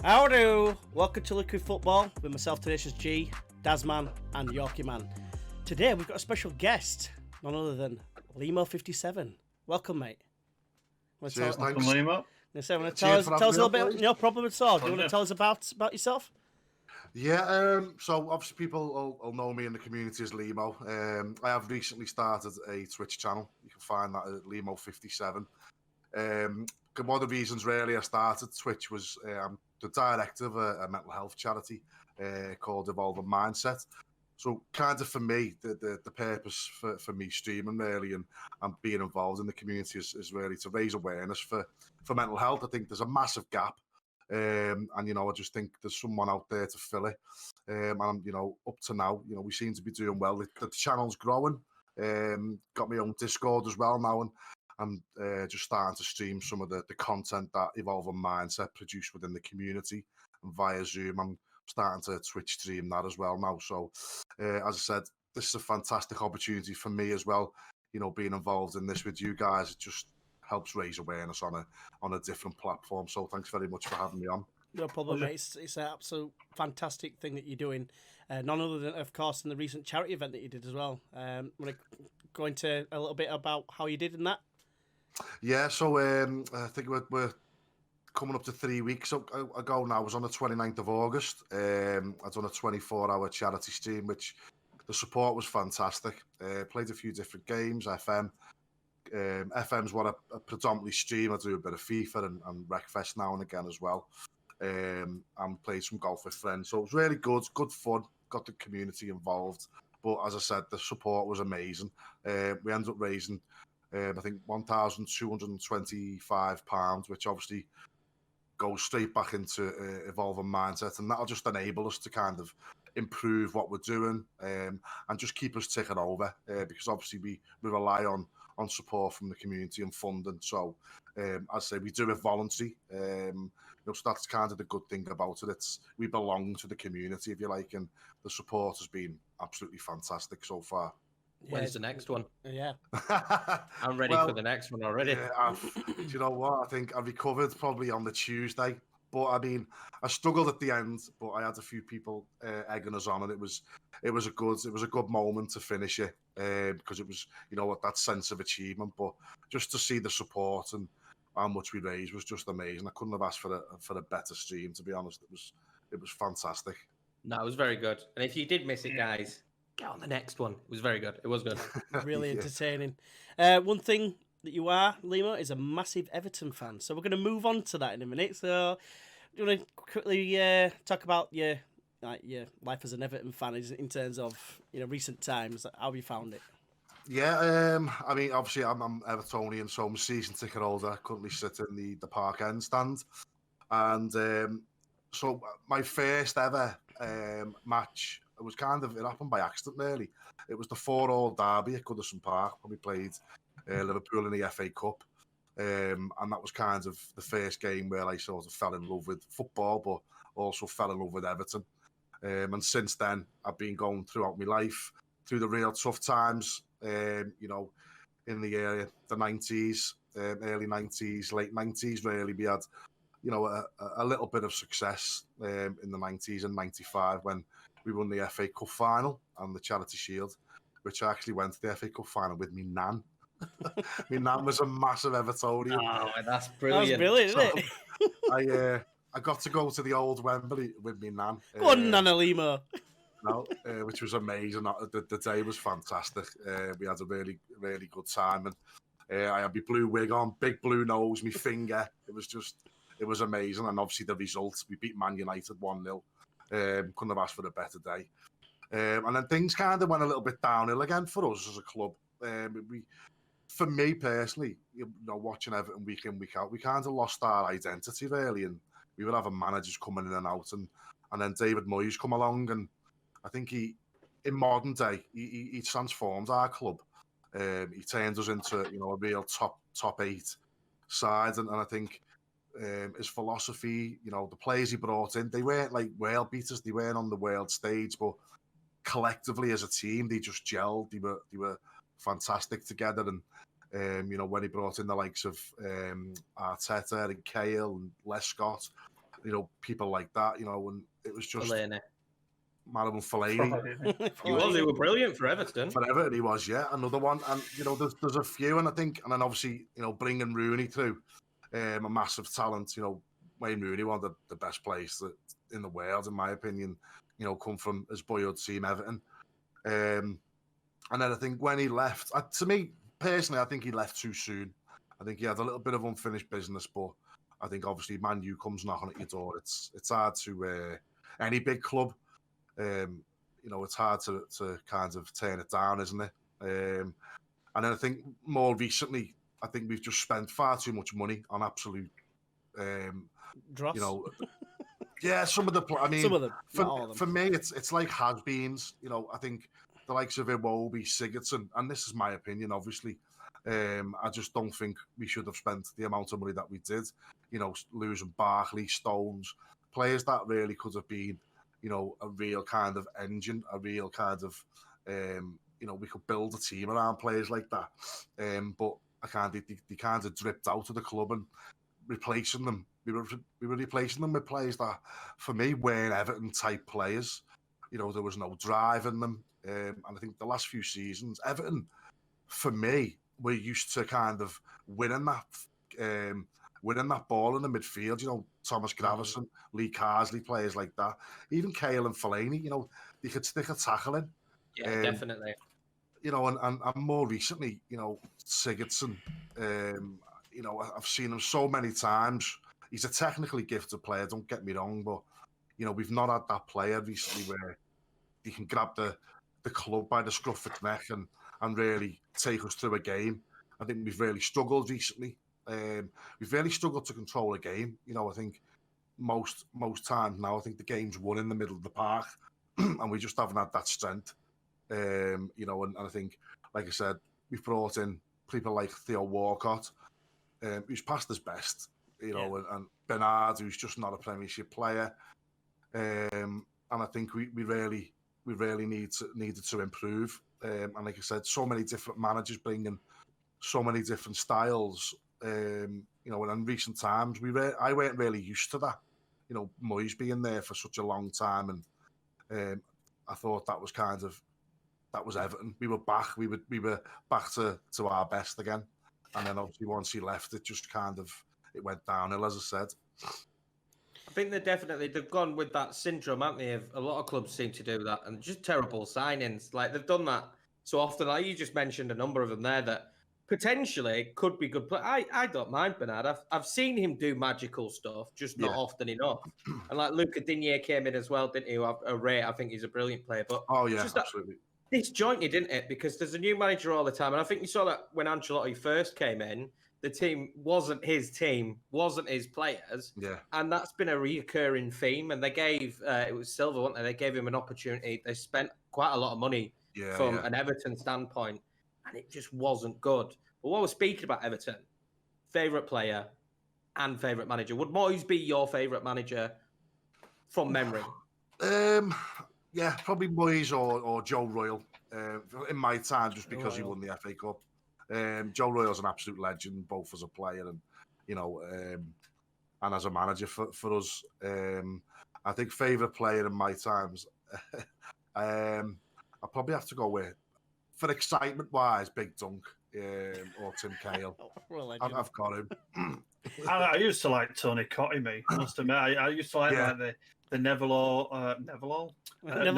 How do? Welcome to Liquid Football with myself, Tenacious G, Dazman, and Yorkie Man. Today we've got a special guest, none other than Leemo57. Welcome, mate. Cheers, Welcome, Leemo. Tell us a little bit. No problem at all. Do you want to tell us about yourself? Yeah, so obviously people will know me in the community as Leemo. I have recently started a Twitch channel. You can find that at Leemo57. One of the reasons really I started Twitch was I'm the director of a mental health charity called Evolving Mindset. So kind of for me, the purpose for me streaming really and being involved in the community is really to raise awareness for mental health. I think there's a massive gap. And I just think there's someone out there to fill it. And up to now, we seem to be doing well. The channel's growing. Got my own Discord as well now, and I'm just starting to stream some of the content that Evolving Mindset produce within the community and via Zoom. I'm starting to Twitch stream that as well now. So, as I said, this is a fantastic opportunity for me as well. Being involved in this with you guys, it just helps raise awareness on a different platform. So thanks very much for having me on. No problem, mate. It's an absolute fantastic thing that you're doing. None other than, of course, in the recent charity event that you did as well. Want to go into a little bit about how you did in that? Yeah, so I think we're coming up to 3 weeks ago now. It was on the 29th of August. I'd done a 24-hour charity stream, which the support was fantastic. Played a few different games, FM. FM's what I predominantly stream. I do a bit of FIFA and Wreckfest now and again as well. And played some golf with friends. So it was really good fun. Got the community involved. But as I said, the support was amazing. We ended up raising, I think, £1,225, which obviously goes straight back into Evolving Mindset. And that'll just enable us to kind of improve what we're doing and just keep us ticking over because obviously we rely on support from the community and funding. So as I say, we do it voluntary. So that's kind of the good thing about it. We belong to the community, if you like, and the support has been absolutely fantastic so far. When's the next one? Yeah. I'm ready for the next one already. Yeah, do you know what? I think I recovered probably on the Tuesday. But I mean, I struggled at the end, but I had a few people egging us on, and it was a good moment to finish it because it was that sense of achievement. But just to see the support and how much we raised was just amazing. I couldn't have asked for a better stream, to be honest. It was fantastic. No, it was very good. And if you did miss it, guys, get on the next one. It was very good. It was good. Really entertaining. One thing that you are, Leemo, is a massive Everton fan. So we're going to move on to that in a minute. So do you want to quickly talk about your life as an Everton fan in terms of recent times? How have you found it? Yeah, I mean, obviously I'm Evertonian, so I'm a season ticket holder. I currently sit in the Park End stand. And so my first ever match, it happened by accident, really. It was the 4-4 derby at Goodison Park when we played Liverpool in the FA Cup. And that was kind of the first game where I sort of fell in love with football, but also fell in love with Everton. And since then, I've been going throughout my life, through the real tough times, in the 90s, early 90s, late 90s, really. We had, a little bit of success in the 90s and 95 when we won the FA Cup final and the Charity Shield, which I actually went to the FA Cup final with me nan. My nan was a massive Evertonian. Oh, that's brilliant. That's brilliant, isn't it? I got to go to the old Wembley with me nan. Go on, Nana Leemo. No, which was amazing. The day was fantastic. We had a really, really good time. And I had my blue wig on, big blue nose, my finger. It was amazing. And obviously the results, we beat Man United 1-0. Couldn't have asked for a better day. And then things kind of went a little bit downhill again for us as a club. For me personally, watching Everton week in, week out, we kind of lost our identity really. And we were having managers coming in and out. And then David Moyes come along, and I think in modern day, he transformed our club. He turned us into a real top 8 side, and I think his philosophy, the players he brought in, they weren't like world beaters, they weren't on the world stage, but collectively as a team, they just gelled. They were fantastic together, and when he brought in the likes of Arteta and Cahill and Les Scott, people like that, and it was just Fellaini. Marouane Fellaini. He were brilliant for Everton. For Everton, he was, yeah, another one. And there's a few, and I think, and then obviously, bringing Rooney through, a massive talent. Wayne Rooney, one of the best players in the world, in my opinion. Come from his boyhood team, Everton. And then I think when he left, to me personally, I think he left too soon. I think he had a little bit of unfinished business, but I think obviously Man U comes knocking at your door. It's hard to any big club. It's hard to kind of turn it down, isn't it? And then I think more recently, I think we've just spent far too much money on absolute dross. Yeah, some of them, not all of them. For me, it's like has-beens. I think the likes of Iwobi, Sigurdsson, and this is my opinion, obviously. I just don't think we should have spent the amount of money that we did. Losing Barkley, Stones, players that really could have been, a real kind of engine, a real kind of, we could build a team around players like that. But they kind of dripped out of the club, and replacing them. We were replacing them with players that, for me, weren't Everton type players. There was no drive in them. And I think the last few seasons, Everton, for me, were used to kind of winning that ball in the midfield. Thomas Gravison, Lee Carsley, players like that. Even Cahill and Fellaini, they could stick a tackle in. Yeah, definitely. And more recently, Sigurdsson, I've seen him so many times. He's a technically gifted player, don't get me wrong, but, we've not had that player recently where he can grab the club by the scruff of its neck and really take us through a game. I think we've really struggled recently. We've really struggled to control a game. I think most times now, I think the game's won in the middle of the park, and we just haven't had that strength. And I think, like I said, we've brought in people like Theo Walcott, who's past his best, and Bernard, who's just not a Premiership player. And I think we really needed to improve. And like I said, so many different managers bringing so many different styles. And in recent times, I weren't really used to that. Moyes being there for such a long time, and I thought that was Everton. We were back. We were back to our best again. And then obviously once he left, it just it went downhill, as I said. I think they've gone with that syndrome, haven't they? A lot of clubs seem to do that, and just terrible signings. Like, they've done that so often. Like, you just mentioned a number of them there that potentially could be good. But I don't mind Bernard. I've seen him do magical stuff, just not often enough. And like Luca Digne came in as well, didn't he? A rate. I think he's a brilliant player. But absolutely. Disjointed, didn't it? Because there's a new manager all the time, and I think you saw that when Ancelotti first came in. The team wasn't his team, wasn't his players. Yeah. And that's been a recurring theme. And they gave, it was Silva, weren't they? They gave him an opportunity. They spent quite a lot of money from an Everton standpoint, and it just wasn't good. But while we're speaking about Everton, favourite player and favourite manager, would Moyes be your favourite manager from memory? Yeah, probably Moyes or Joe Royle. In my time, just because he won the FA Cup. Joe Royle's an absolute legend, both as a player and and as a manager for us. I think favourite player in my times, I'll probably have to go with, for excitement wise, Big Dunk or Tim Cahill. I've got him. I used to like Tony Cottee, me. I must admit, I used to like the Neville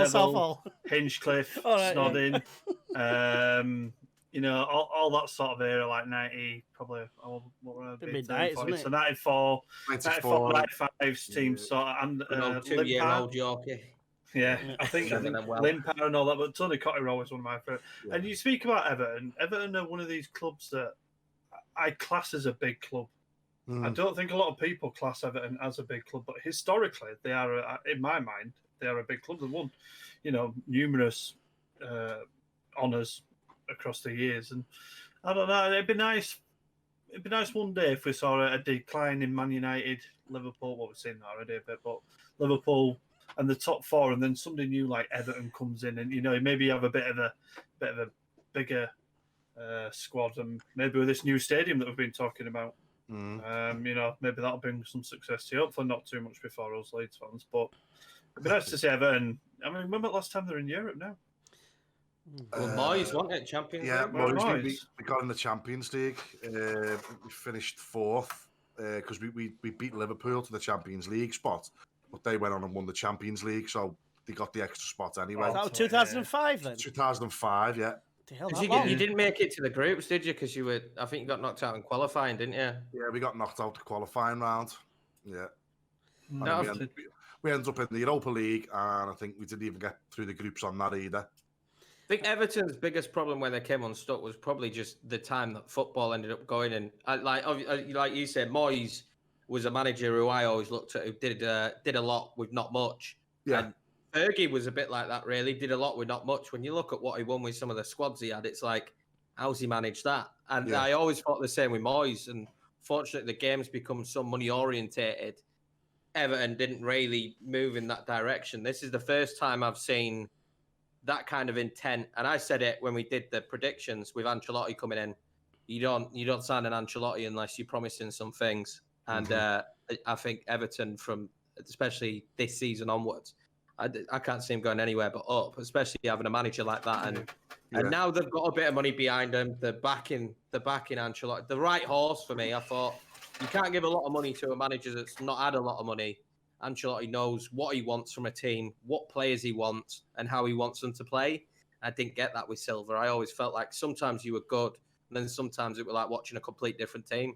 Southall, Hinchcliffe, Snodding. All that sort of era, like 90, probably, what were I? Midnight, isn't it? So 94, 95's team sort of, and 2-year-old Yorkie. Yeah, I think Limpar and all that, but Tony Cottee was always one of my favourite. Yeah. And you speak about Everton. Everton are one of these clubs that I class as a big club. I don't think a lot of people class Everton as a big club, but historically, they are, in my mind, they are a big club. They've won, numerous honours across the years, and I don't know. It'd be nice one day if we saw a decline in Man United, Liverpool. What we've seen already a bit, but Liverpool and the top four, and then somebody new like Everton comes in, and maybe you have a bit of a bigger squad, and maybe with this new stadium that we've been talking about. Maybe that'll bring some success to you. Hopefully not too much before us Leeds fans, but it'd be nice to see Everton. I mean, when was the last time they're in Europe now? Well, Moyes, wasn't it? Champions League? Moyes. We got in the Champions League. We finished 4th because we beat Liverpool to the Champions League spot, but they went on and won the Champions League, so they got the extra spot anyway. That was 2005 then? 2005, yeah. You didn't make it to the groups, did you? Because I think you got knocked out in qualifying, didn't you? Yeah, we got knocked out the qualifying round. Yeah. No, we ended up in the Europa League, and I think we didn't even get through the groups on that either. I think Everton's biggest problem when they came unstuck was probably just the time that football ended up going. And like you said, Moyes was a manager who I always looked at, who did a lot with not much. Yeah. And Fergie was a bit like that, really. Did a lot with not much. When you look at what he won with some of the squads he had, it's like, how's he managed that? And I always thought the same with Moyes. And fortunately, the game's become so money orientated. Everton didn't really move in that direction. This is the first time I've seen that kind of intent. And I said it when we did the predictions with Ancelotti coming in. You don't sign an Ancelotti unless you're promising some things. And I think Everton, from especially this season onwards, I can't see him going anywhere but up, especially having a manager like that. And now they've got a bit of money behind them. They're backing Ancelotti. The right horse for me. I thought you can't give a lot of money to a manager that's not had a lot of money. Ancelotti knows what he wants from a team, what players he wants, and how he wants them to play. I didn't get that with Silva. I always felt like sometimes you were good, and then sometimes it was like watching a complete different team.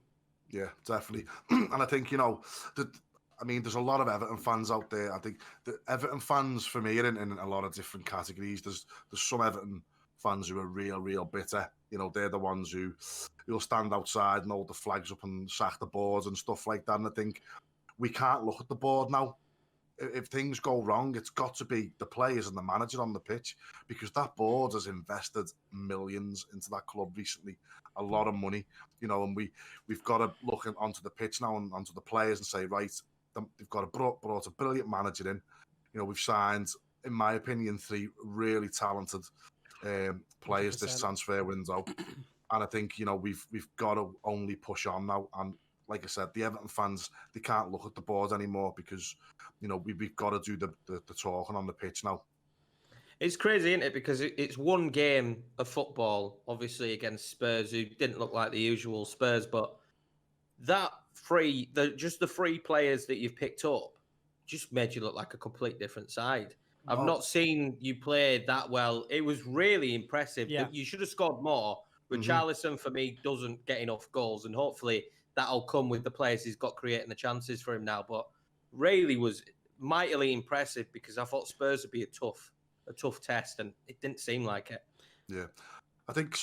Yeah, definitely. And I think, there's a lot of Everton fans out there. I think the Everton fans, for me, are in a lot of different categories. There's some Everton fans who are real bitter. They're the ones who'll stand outside and hold the flags up and sack the boards and stuff like that. And I think we can't look at the board now. If things go wrong, it's got to be the players and the manager on the pitch, because that board has invested millions into that club recently, a lot of money, and we've got to look onto the pitch now and onto the players and say, right, they've got brought a brilliant manager in. We've signed, in my opinion, 3 really talented players 100%. This transfer window, and I think we've got to only push on now. And like I said, the Everton fans, they can't look at the board anymore because we've got to do the talking on the pitch now. It's crazy, isn't it? Because it's one game of football, obviously against Spurs, who didn't look like the usual Spurs, but the 3 players that you've picked up just made you look like a complete different side. I've not seen you play that well. It was really impressive. Yeah. You should have scored more. Richarlison, for me, doesn't get enough goals, and hopefully that'll come with the players he's got creating the chances for him now. But really was mightily impressive, because I thought Spurs would be a tough test, and it didn't seem like it. Yeah. I think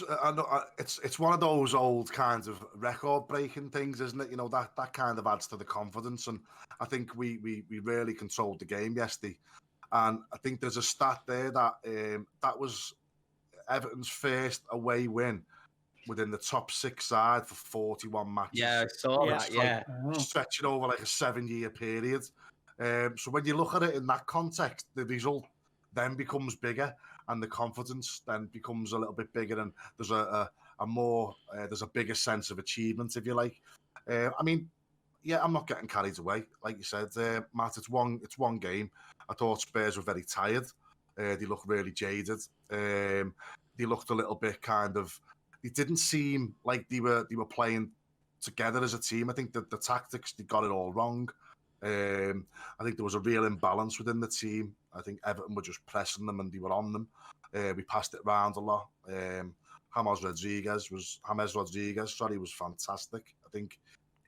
it's one of those old kinds of record-breaking things, isn't it? That kind of adds to the confidence, and I think we really controlled the game yesterday. And I think there's a stat there that that was Everton's first away win within the top 6 side for 41 matches. Yeah, I saw that. Yeah, stretching over like a 7-year period. So when you look at it in that context, the result then becomes bigger, and the confidence then becomes a little bit bigger, and there's there's a bigger sense of achievement, if you like. I'm not getting carried away, like you said, Matt. It's one game. I thought Spurs were very tired. They looked really jaded. They looked a little bit They didn't seem like they were playing together as a team. I think that the tactics, they got it all wrong. I think there was a real imbalance within the team. I think Everton were just pressing them and they were on them. We passed it around a lot. James Rodriguez was fantastic. I think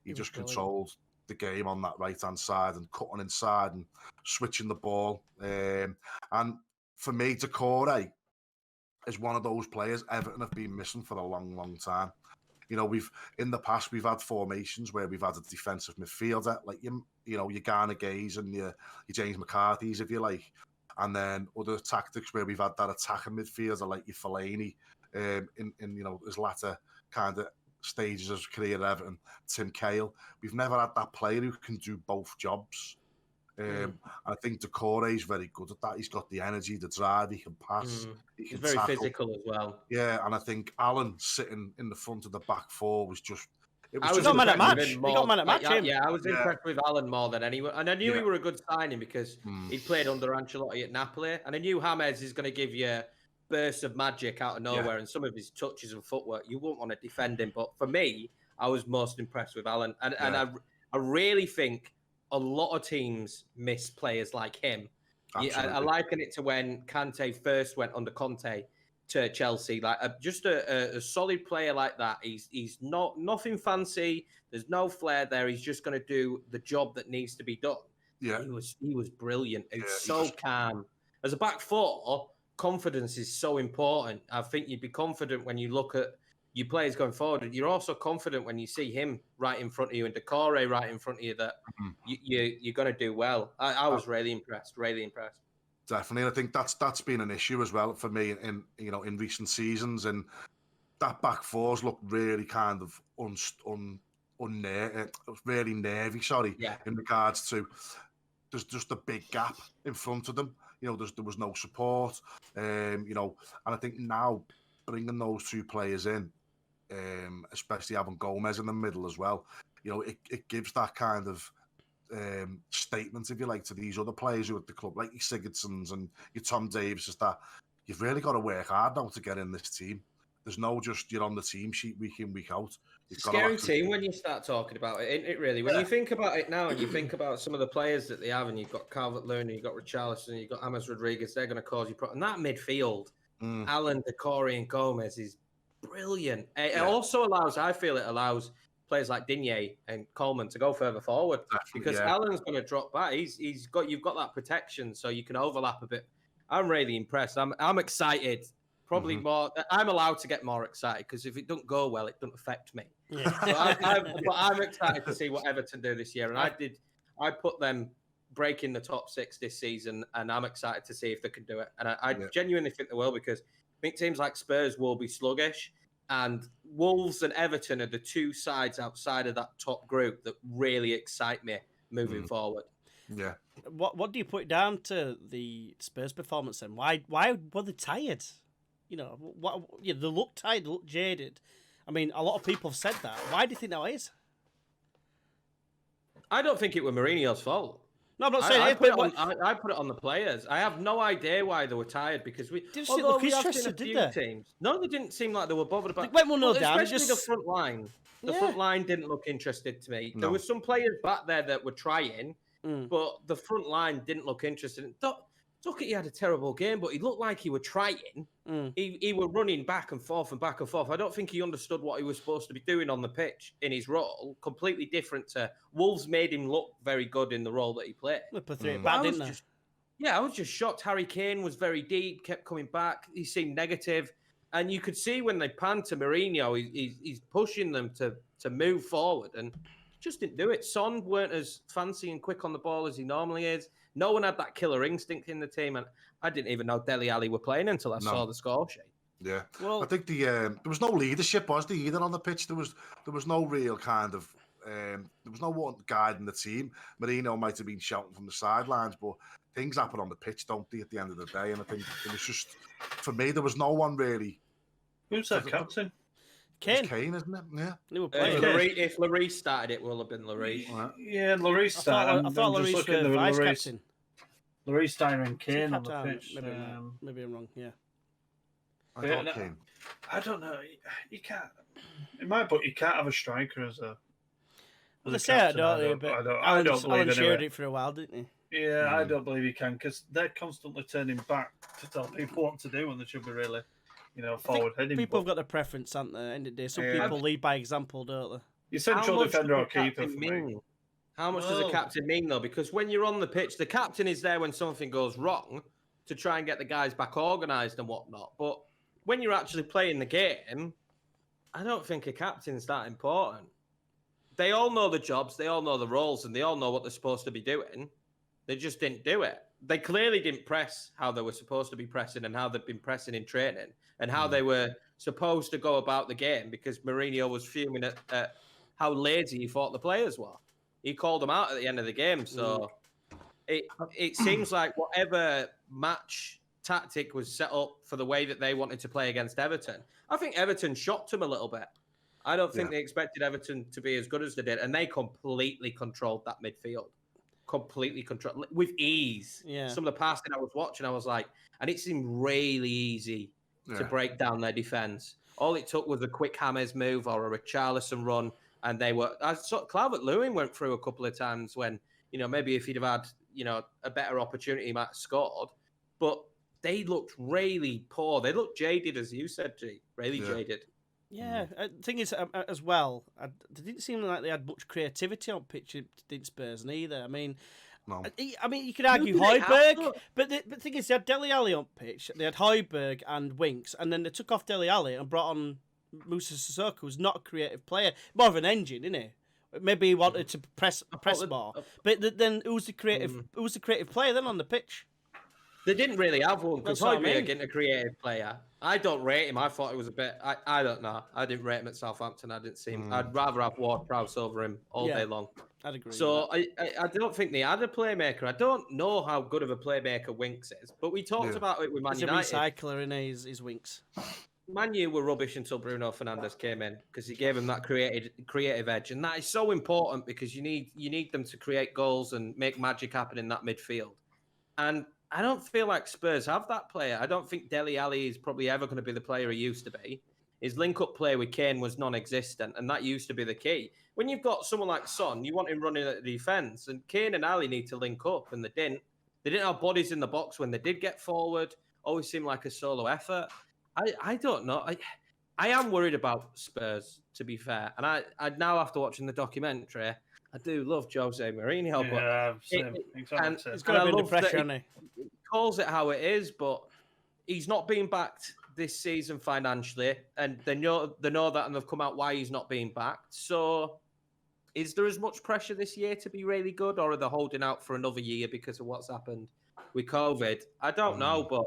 he just controlled the game on that right-hand side and cutting inside and switching the ball. And for me, Decore is one of those players Everton have been missing for a long time. In the past, we've had formations where we've had a defensive midfielder, like your Garner Gaze and your James McCarthy's, if you like. And then other tactics where we've had that attacking midfielder, like your Fellaini, in his latter kind of stages of his career at Everton, Tim Cahill. We've never had that player who can do both jobs. I think Decore is very good at that. He's got the energy, the drive, he can pass. He's very tackle. Physical as well. Yeah, and I think Alan sitting in the front of the back 4 was just, It I was was just got man at impressed with match. him He more. got man at match, him. Yeah, I was impressed with Alan more than anyone. And I knew he Yeah. were a good signing because he played under Ancelotti at Napoli. And I knew James is going to give you bursts of magic out of nowhere. And some of his touches and footwork, you won't want to defend him. But for me, I was most impressed with Alan. And I really think a lot of teams miss players like him. I liken it to when Kante first went under Conte to Chelsea. Like just a solid player like that. He's not nothing fancy. There's no flair there. He's just going to do the job that needs to be done. Yeah, He was brilliant. It's so calm. As a back four, confidence is so important. I think you'd be confident when you look at your players going forward. You're also confident when you see him right in front of you and Decore right in front of you that you're going to do well. I was really impressed. Really impressed. Definitely. I think that's been an issue as well for me in recent seasons, and that back fours look really kind of really nervy. In regards to there's just a big gap in front of them. There was no support. And I think now bringing those two players in, especially having Gomez in the middle as well, it gives that kind of statement, if you like, to these other players who are at the club, like your Sigurdssons and your Tom Davises, that you've really got to work hard now to get in this team. There's no just you're on the team sheet week in, week out. Scary team when you start talking about it, isn't it, really? When you think about it now and you think about some of the players that they have, and you've got Calvert-Lewin, you've got Richarlison, you've got James Rodriguez, they're going to cause you problems. And that midfield, Alan, Decore and Gomez is brilliant. It also I feel it allows players like Digne and Coleman to go further forward because Alan's going to drop back. You've got that protection, so you can overlap a bit. I'm really impressed. I'm excited. Probably more. I'm allowed to get more excited because if it doesn't go well, it doesn't affect me. Yeah. But I'm excited to see what Everton do this year, and I put them breaking the top 6 this season, and I'm excited to see if they can do it. And I genuinely think they will because I think teams like Spurs will be sluggish. And Wolves and Everton are the two sides outside of that top group that really excite me moving forward. Yeah. What do you put down to the Spurs performance then? Why were they tired? They look tired, they look jaded. I mean, a lot of people have said that. Why do you think that is? I don't think it was Mourinho's fault. No, I'm not saying I put it on the players. I have no idea why they were tired because we. Didn't look interested, did they? Teams. No, they didn't seem like they were bothered about. They went 1-0 down. Especially the front line. The front line didn't look interested to me. No. There were some players back there that were trying, but the front line didn't look interested. He had a terrible game, but he looked like he was trying. He was running back and forth and back and forth. I don't think he understood what he was supposed to be doing on the pitch in his role. Completely different to Wolves made him look very good in the role that he played. I was just shocked. Harry Kane was very deep, kept coming back. He seemed negative. And you could see when they panned to Mourinho, he's pushing them to move forward. And just didn't do it. Son weren't as fancy and quick on the ball as he normally is. No one had that killer instinct in the team, and I didn't even know Dele Alli were playing until I saw the score sheet. Yeah, well, I think there was no leadership, was there, either on the pitch? There was no real kind of there was no one guiding the team. Mourinho might have been shouting from the sidelines, but things happen on the pitch, don't they? At the end of the day, and I think it was just for me there was no one really. Who's that captain? Kane, isn't it? Yeah. If Lloris started, it will have been Lloris. Yeah, Lloris started. I thought Lloris was vice captain. Lloris started and Kane on the pitch. Maybe I'm wrong. Yeah. Kane. I don't know. You can't. In my book, you can't have a striker as a. Well, they say it, don't they? But I don't believe Alan shared it for a while, didn't he? Yeah, I don't believe he can because they're constantly turning back to tell people what to do when they should be really. Forward heading. People have got their preference, haven't they? End of the day, some people lead by example, don't they? Your central defender or keeper. How much does a captain mean, though? Because when you're on the pitch, the captain is there when something goes wrong to try and get the guys back organised and whatnot. But when you're actually playing the game, I don't think a captain's that important. They all know the jobs, they all know the roles, and they all know what they're supposed to be doing. They just didn't do it. They clearly didn't press how they were supposed to be pressing and how they've been pressing in training and how they were supposed to go about the game because Mourinho was fuming at how lazy he thought the players were. He called them out at the end of the game. So it seems like whatever match tactic was set up for the way that they wanted to play against Everton, I think Everton shocked him a little bit. I don't think they expected Everton to be as good as they did, and they completely controlled that midfield. Completely controlled with ease. Yeah. Some of the passing I was watching, I was like, and it seemed really easy to break down their defense. All it took was a quick James move or a Richarlison run, and they were. I saw Calvert-Lewin went through a couple of times when, maybe if he'd have had, a better opportunity, he might have scored. But they looked really poor. They looked jaded, as you said, G. Really jaded. Yeah, the thing is, as well, it didn't seem like they had much creativity on pitch, didn't Spurs neither. I mean, No. You could argue Højbjerg, but the thing is, they had Dele Alli on pitch, they had Højbjerg and Winks, and then they took off Dele Alli and brought on Musa Sissoko, who's not a creative player, more of an engine, isn't he? Maybe he wanted to press more, but then who's the creative player then on the pitch? They didn't really have one because Højbjerg isn't a creative player. I don't rate him. I thought it was a bit. I don't know. I didn't rate him at Southampton. I didn't see him. I'd rather have Ward-Prowse over him all day long. I'd agree. So I don't think they had a playmaker. I don't know how good of a playmaker Winks is, but we talked about it with Man United. He's a recycler in his Winks. Man U were rubbish until Bruno Fernandes came in because he gave him that creative edge, and that is so important because you need them to create goals and make magic happen in that midfield. And I don't feel like Spurs have that player. I don't think Dele Alli is probably ever going to be the player he used to be. His link-up play with Kane was non-existent, and that used to be the key. When you've got someone like Son, you want him running at the defence, and Kane and Ali need to link up, and they didn't. They didn't have bodies in the box when they did get forward. Always seemed like a solo effort. I don't know. I am worried about Spurs, to be fair. And I now, after watching the documentary, I do love Jose Mourinho. Yeah, exactly. He's got a bit of pressure on him. He calls it how it is, but he's not being backed this season financially, and they know that, and they've come out why he's not being backed. So, is there as much pressure this year to be really good, or are they holding out for another year because of what's happened with COVID? I don't know, but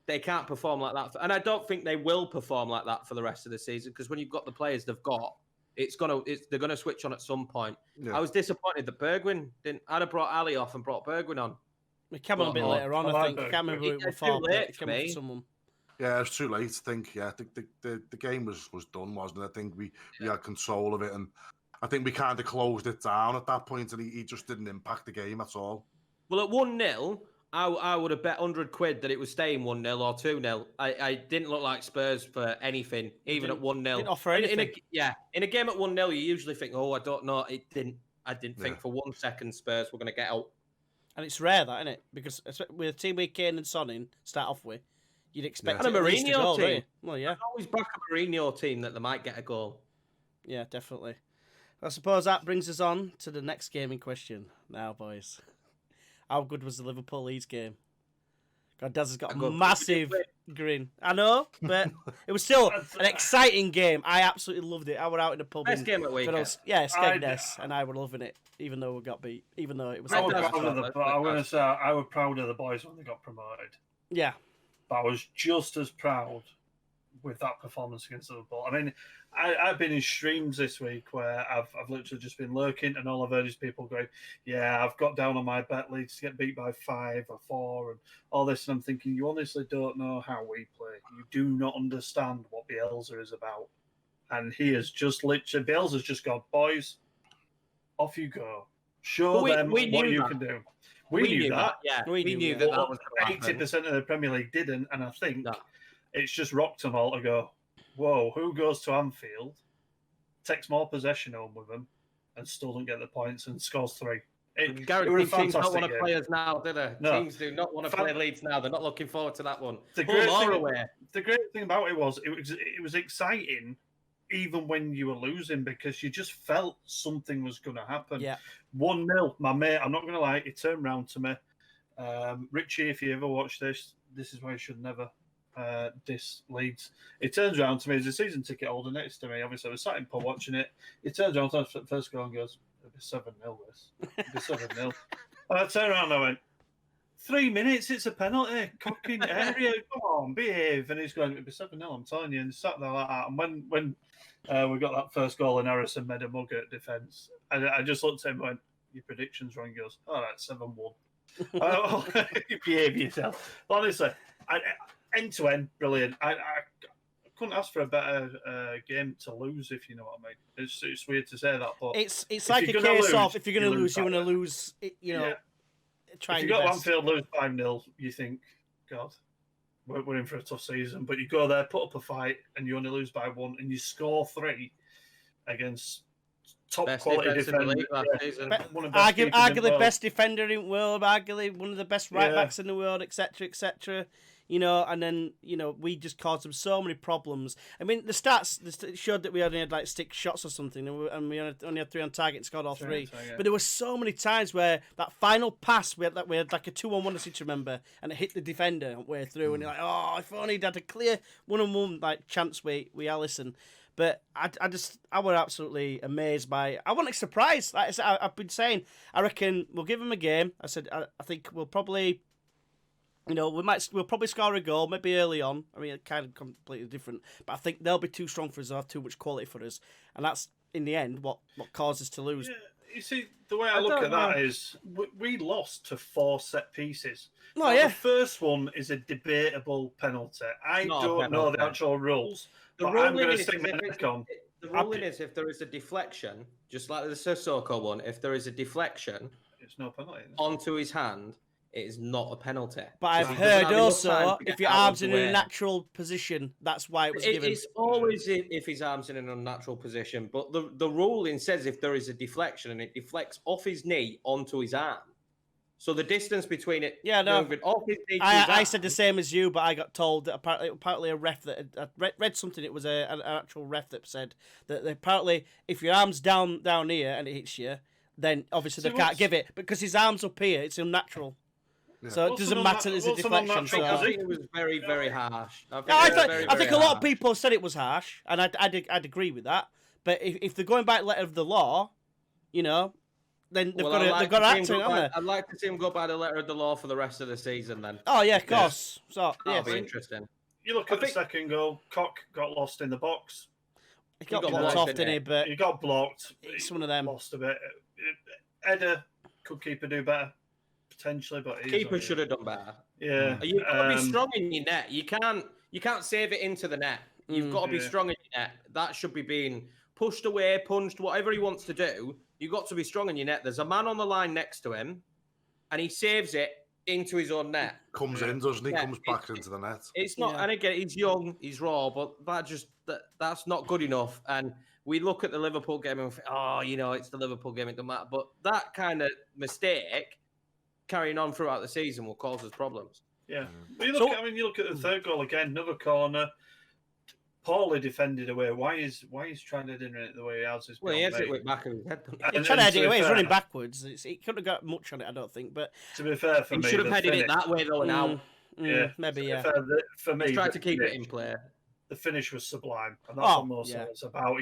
they can't perform like that, and I don't think they will perform like that for the rest of the season. Because when you've got the players they've got, they're gonna switch on at some point. Yeah. I was disappointed that Bergwijn didn't. I'd have brought Ali off and brought Bergwijn on. We came on a bit later on, I think. I can't remember who it was for. It came for someone. Yeah, it was too late. I think. Yeah, the game was done, wasn't it? I think we had control of it, and I think we kind of closed it down at that point, and he just didn't impact the game at all. Well, at 1-0, I would have bet £100 that it was staying 1-0 or 2-0. I didn't look like Spurs for anything, even at 1-0. Didn't offer anything. In a game at 1-0, you usually think, I don't know. It didn't. I didn't think for 1 second Spurs were going to get out. And it's rare, that, isn't it? Because with a team with Kane and Son in, start off with, you'd expect and a Mourinho team. Well, yeah. I always back a Mourinho team that they might get a goal. Yeah, definitely. I suppose that brings us on to the next game in question now, boys. How good was the Liverpool-Leeds game? God, Daz has got a massive grin. I know, but it was still an exciting game. I absolutely loved it. I was out in the pub. Best game at weekend. Yeah, Skegness, and I were loving it, even though we got beat. Even though it was. I was proud of the boys when they got promoted. Yeah, but I was just as proud with that performance against Liverpool. I mean, I've been in streams this week where I've literally just been lurking, and all I've heard is people going, "Yeah, I've got down on my bet Leeds to get beat by 5 or 4 and all this." And I'm thinking, you honestly don't know how we play. You do not understand what Bielsa is about. And he has just literally, Bielsa's just gone, "Boys, off you go. Show them what you can do." We knew that. Yeah, we knew that was 80% of the Premier League didn't, and I think it's just rocked them all to go, whoa, who goes to Anfield, takes more possession home with them, and still don't get the points and scores 3? Teams don't want to play us now, do they? No. Teams do not want to play Leeds now. They're not looking forward to that one. The great thing about it was exciting, even when you were losing, because you just felt something was going to happen. Yeah. 1-0, my mate, I'm not going to lie, he turned round to me. Richie, if you ever watch this is why you should never diss Leeds. He turns around to me, there's a season ticket holder next to me. Obviously, I was sat in pub watching it. He turns around to the first goal and goes, "It'll be 7-0 this. It'll be 7-0. And I turned around and I went, 3 minutes, it's a penalty. Cocking area, come on, behave. And he's going, "It'll be 7-0, I'm telling you." And he sat there like that. And when we got that first goal and Harrison made a mug at defence, I just looked at him and went, "Your prediction's wrong." He goes, "All right, 7-1. You behave yourself." Honestly, end to end, brilliant. I couldn't ask for a better game to lose, if you know what I mean. It's weird to say that, but it's like a case of if you're going to lose, you want to lose. You know, try if you your got best. Anfield lose 5-0, you think, God, we're in for a tough season. But you go there, put up a fight, and you only lose by 1, and you score 3 against top Best quality defense in the defender. league last season. Arguably best defender in the world, arguably one of the best right backs in the world, etc., etc. You know, and then, you know, we just caused them so many problems. I mean, the stats showed that we only had like 6 shots or something, and we only had 3 on target and scored all 3. But there were so many times where that final pass, we had like a 2-on-1, I seem to remember, and it hit the defender way through, and you're like, oh, if only he'd had a clear 1-on-1 like chance with Alisson. But I were absolutely amazed by. I wasn't surprised. Like I said, I've been saying, I reckon we'll give them a game. I said I think we'll probably. You know, we'll probably score a goal, maybe early on. I mean, it's kind of completely different. But I think they'll be too strong for us, they'll have too much quality for us. And that's, in the end, what caused us to lose. Yeah, you see, the way I look at that is, we lost to 4 set pieces. Oh, yeah. The first one is a debatable penalty. I don't know the actual rules, but I'm going to stick my neck on. The ruling is if there is a deflection, just like the Sissoko one, if there is a deflection it's no penalty onto his hand, it is not a penalty. But I've heard also, if your arm's in a natural position, that's why it was given. It's always if his arm's in an unnatural position. But the ruling says if there is a deflection and it deflects off his knee onto his arm. So the distance between it... Yeah, no. Off his knee I said the same as you, but I got told that apparently a ref that I read something. It was an actual ref that said that apparently if your arm's down here and it hits you, then obviously they can't give it. Because his arm's up here, it's unnatural. Yeah. So it doesn't matter that it's a deflection. So. I think it was very, very harsh. I think a lot of people said it was harsh, and I'd agree with that. But if they're going by letter of the law, you know, then they've got to act on it, haven't they? I'd like to see him go by the letter of the law for the rest of the season then. Oh, yeah, of course. Yeah. So, that'll be interesting. You look at the second goal, Cock got lost in the box. He got blocked off, didn't he? But he got blocked. It's one of them. Lost a bit. Eder could keeper do better. Potentially, but keeper should have done better. Yeah, you've got to be strong in your net. You can't save it into the net. You've got to be strong in your net. That should be being pushed away, punched, whatever he wants to do. You've got to be strong in your net. There's a man on the line next to him, and he saves it into his own net. Comes in, doesn't he? Comes back into the net. It's not, and again, he's young, he's raw, but that's not good enough. And we look at the Liverpool game and think, oh, you know, it's the Liverpool game, it doesn't matter. But that kind of mistake carrying on throughout the season will cause us problems. Yeah. But you look at the third goal again, another corner, poorly defended away. Why is trying to do it the way he has? Well, he has it with back of his head. He's trying to head it away. He's running backwards. He couldn't have got much on it, I don't think. But to be fair, for me, he should have headed it that way though. Now, maybe for me, he's tried to keep it in play. The finish was sublime, and that's what most of it's about.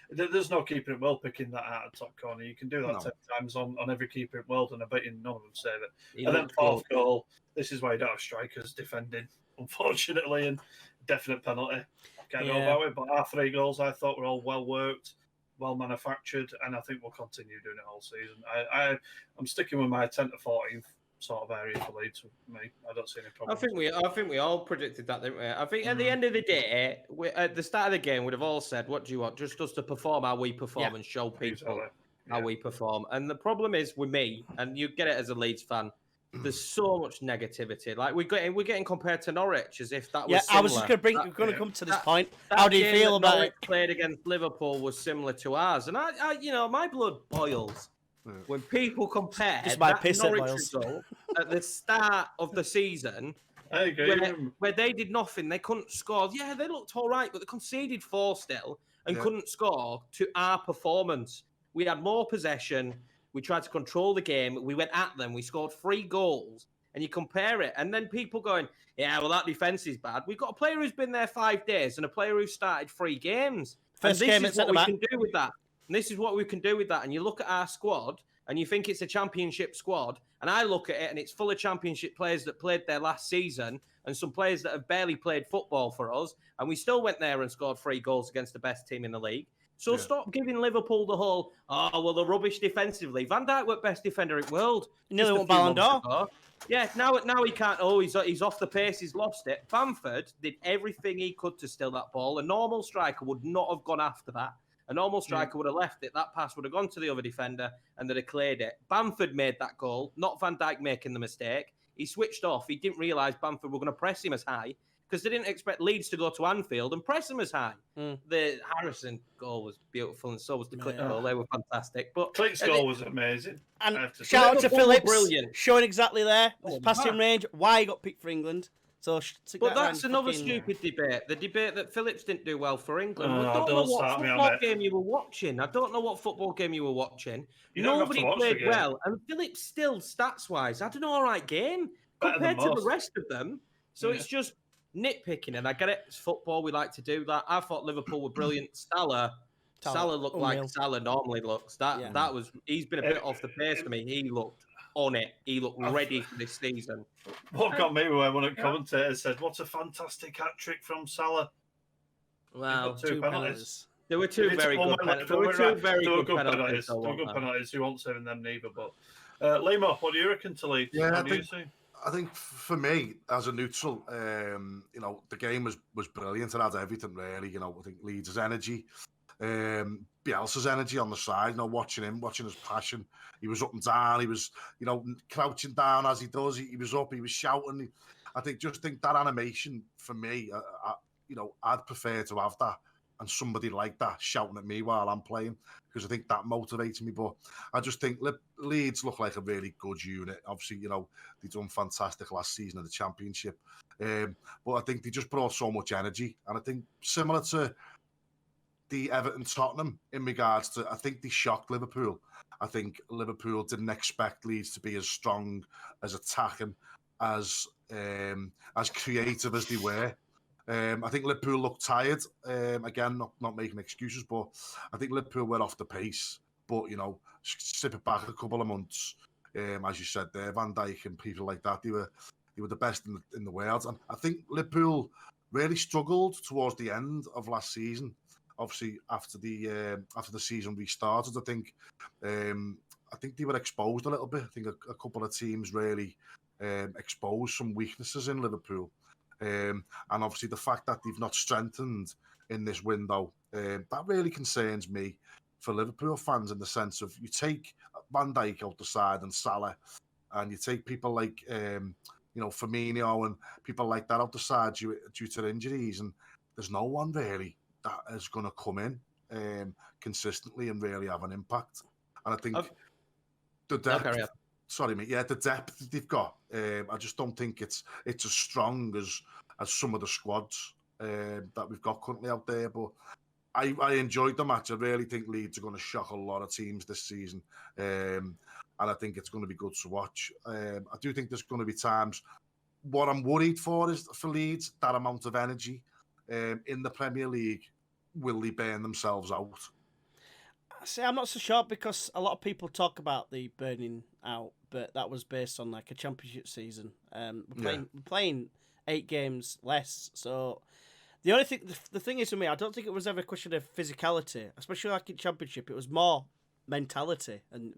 There's no keeper in the world picking that out of top corner. You can do that 10 times on every keeper in the world, and I bet you none of them save it. And then fourth goal, this is why you don't have strikers defending, unfortunately, and definite penalty. Can't go about it, but our 3 goals I thought were all well worked, well manufactured, and I think we'll continue doing it all season. I'm sticking with my 10 to 14th sort of area for Leeds. For me, I don't see any problem. I think we all predicted that, didn't we? I think at the end of the day, at the start of the game, we'd have all said, "What do you want? Just us to perform how we perform and show people how we perform." And the problem is with me, and you get it as a Leeds fan. There's so much negativity. Like we're getting compared to Norwich as if that was. Yeah, I was just going to come to this point. That how do you feel about Norwich it? Played against Liverpool was similar to ours, and I you know, my blood boils when people compare that Norwich result at the start of the season, where they did nothing, they couldn't score. Yeah, they looked all right, but they conceded 4 still and couldn't score to our performance. We had more possession. We tried to control the game. We went at them. We scored 3 goals. And you compare it. And then people going, yeah, well, that defence is bad. We've got a player who's been there 5 days and a player who started 3 games. First and game this is what we can do with that. And this is what we can do with that. And you look at our squad and you think it's a championship squad. And I look at it and it's full of championship players that played there last season and some players that have barely played football for us. And we still went there and scored 3 goals against the best team in the league. So stop giving Liverpool the whole, oh, well, they're rubbish defensively. Van Dijk was best defender in the world. You nearly won Ballon d'Or. Yeah, now he can't. Oh, he's off the pace. He's lost it. Bamford did everything he could to steal that ball. A normal striker would not have gone after that. A normal striker would have left it. That pass would have gone to the other defender and they'd have cleared it. Bamford made that goal, not Van Dijk making the mistake. He switched off. He didn't realise Bamford were going to press him as high because they didn't expect Leeds to go to Anfield and press him as high. The Harrison goal was beautiful and so was the Click goal. They were fantastic. But Click's goal was amazing. And shout out to Phillips, showing exactly there. His passing range, why he got picked for England. So, but that's another stupid debate. The debate that Phillips didn't do well for England. I don't know what football game you were watching. I don't know what football game you were watching. Nobody played well. And Phillips still, stats-wise, had an all right game compared to the rest of them. So it's just nitpicking. And I get it. It's football. We like to do that. I thought Liverpool were brilliant. Salah looked like Salah normally looks. That was. He's been a bit off the pace for me. He looked on it. He looked ready for this season. What got me when one of the commentators said, "What a fantastic hat trick from Salah." Wow, two penalties. There were two very good penalties. There were two very good penalties. There were good penalties. We won't say them neither. But Leemo, what do you reckon to Leeds? Yeah, I think for me as a neutral, the game was brilliant. It had everything really. I think Leeds' energy. Bielsa's energy on the side, watching his passion. He was up and down. He was, crouching down as he does. He was up. He was shouting. I think that animation for me, I'd prefer to have that and somebody like that shouting at me while I'm playing because I think that motivates me. But I just think Leeds look like a really good unit. Obviously, they done fantastic last season in the Championship, but I think they just brought so much energy, and I think similar to the Everton-Tottenham in regards to, I think they shocked Liverpool. I think Liverpool didn't expect Leeds to be as strong, as attacking, as creative as they were. I think Liverpool looked tired. Again, not making excuses, but I think Liverpool went off the pace. But, strip it back a couple of months, as you said there, Van Dijk and people like that, they were the best in the world. And I think Liverpool really struggled towards the end of last season. Obviously, after the season restarted, I think they were exposed a little bit. I think a couple of teams really exposed some weaknesses in Liverpool, and obviously the fact that they've not strengthened in this window, that really concerns me for Liverpool fans in the sense of you take Van Dijk out the side and Salah, and you take people like Firmino and people like that out the side due to injuries, and there's no one really that is going to come in consistently and really have an impact. And I think the depth, the depth they've got, I just don't think it's as strong as some of the squads that we've got currently out there. But I enjoyed the match. I really think Leeds are going to shock a lot of teams this season. And I think it's going to be good to watch. I do think there's going to be times. What I'm worried for is for Leeds, that amount of energy in the Premier League. Will they burn themselves out? See, I'm not so sure because a lot of people talk about the burning out, but that was based on like a championship season. We're playing 8 games less, so the only thing, the thing is for me, I don't think it was ever a question of physicality, especially like in championship. It was more mentality, and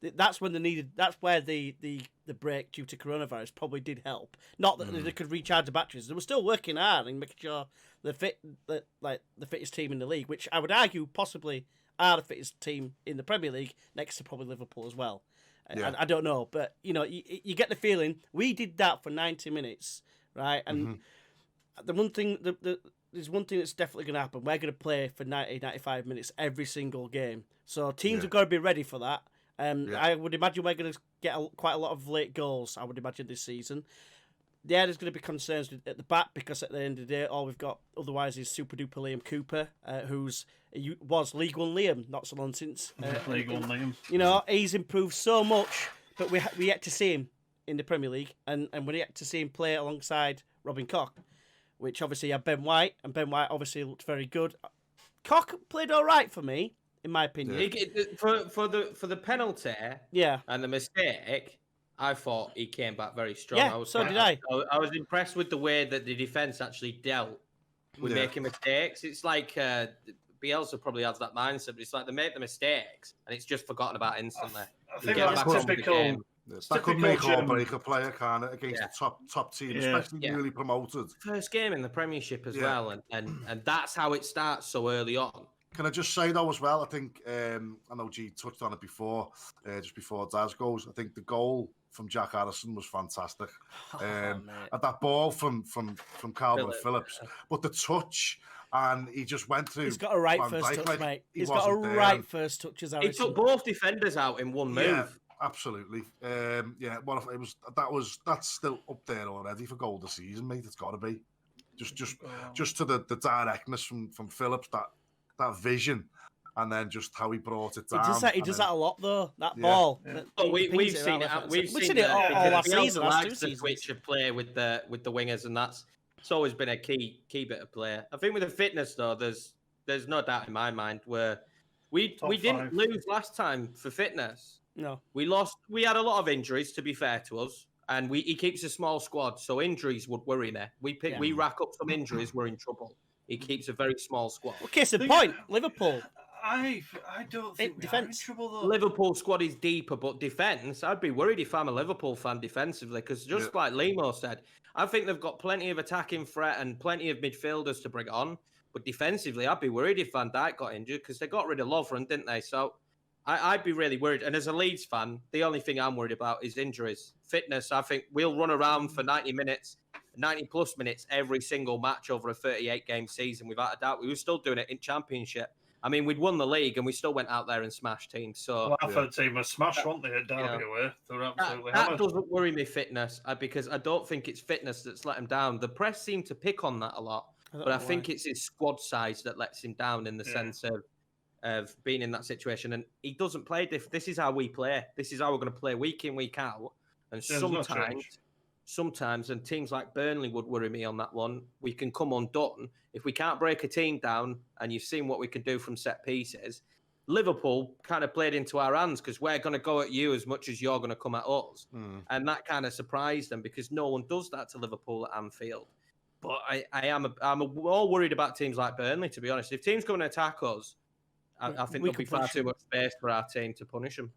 that's when that's where the break due to coronavirus probably did help. Not that they could recharge the batteries; they were still working hard and making sure the fittest team in the league, which I would argue possibly are the fittest team in the Premier League, next to probably Liverpool as well. I don't know, but you get the feeling we did that for 90 minutes, right? And the one thing there's one thing that's definitely going to happen. We're going to play for 90, 95 minutes every single game. So teams have got to be ready for that. I would imagine we're going to get quite a lot of late goals, I would imagine, this season. Yeah, there's going to be concerns at the back because at the end of the day, all we've got otherwise is Super Duper Liam Cooper, was League One Liam not so long since. League One Liam. He's improved so much, but we yet to see him in the Premier League, and we're yet to see him play alongside Robin Koch, which obviously had Ben White, and Ben White obviously looked very good. Koch played all right for me, in my opinion. For the penalty, and the mistake, I thought he came back very strong. Yeah, so did I. I was impressed with the way that the defence actually dealt with making mistakes. It's like Bielsa probably has that mindset, but it's like they make the mistakes and it's just forgotten about instantly. I think that's typical. That could make or break a player, can't it, against the top team, especially newly promoted. First game in the Premiership as well, and that's how it starts so early on. Can I just say though as well? I think I know G touched on it before, just before Daz goes. I think the goal from Jack Harrison was fantastic. And that ball from Calvin Phillips, but the touch. And he just went through. He's got a right first touch, mate. He's got a right first touch. As he took both defenders out in one move. Yeah, absolutely. That's still up there already for goal of the season, mate. It's got to be just to the directness from Phillips, that vision, and then just how he brought it down. He does that a lot though. That ball. Yeah. We've seen it. We've seen it all last season. The switch of play with the wingers, and it's always been a key bit of play. I think with the fitness though, there's no doubt in my mind where we didn't lose last time for fitness. No, we lost. We had a lot of injuries, to be fair to us, and he keeps a small squad, so injuries would worry me. We rack up some injuries, we're in trouble. He keeps a very small squad. Well, case in point, Liverpool. I don't think we are in trouble though. Liverpool squad is deeper, but defence, I'd be worried if I'm a Liverpool fan defensively, because just like Leemo said, I think they've got plenty of attacking threat and plenty of midfielders to bring on. But defensively, I'd be worried if Van Dijk got injured, because they got rid of Lovren, didn't they? So I'd be really worried. And as a Leeds fan, the only thing I'm worried about is injuries. Fitness, I think we'll run around for 90 plus minutes every single match over a 38-game season, without a doubt. We were still doing it in Championship. I mean, we'd won the league and we still went out there and smashed teams. So the team was smashed, weren't they, at Derby away? They were absolutely that doesn't worry me, fitness, because I don't think it's fitness that's let him down. The press seem to pick on that a lot, but I think it's his squad size that lets him down in the sense of being in that situation. And he doesn't play. This is how we play. This is how we're going to play week in, week out. And sometimes, and teams like Burnley would worry me on that one, we can come undone. If we can't break a team down, and you've seen what we can do from set pieces, Liverpool kind of played into our hands because we're going to go at you as much as you're going to come at us. And that kind of surprised them because no one does that to Liverpool at Anfield. But I'm more worried about teams like Burnley, to be honest. If teams come and attack us, I think there'll be far too much space for our team to punish them.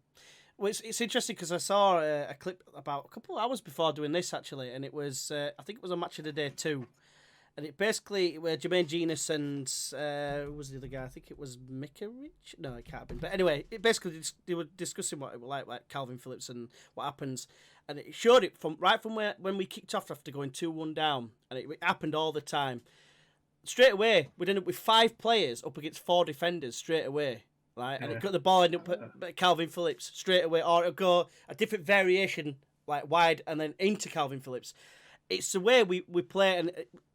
Well, it's interesting because I saw a clip about a couple of hours before doing this, actually, and it was, I think it was on Match of the Day 2. And it basically, where Jermaine Genius and, who was the other guy? I think it was Mikarik? No, it can't have been. But anyway, it basically, they were discussing what it was like Calvin Phillips and what happens. And it showed it from when we kicked off after going 2-1 down. And it happened all the time. Straight away, we'd end up with 5 players up against 4 defenders straight away. Right, and it got the ball end up at Calvin Phillips straight away, or it'll go a different variation, like wide and then into Calvin Phillips. It's the way we play, and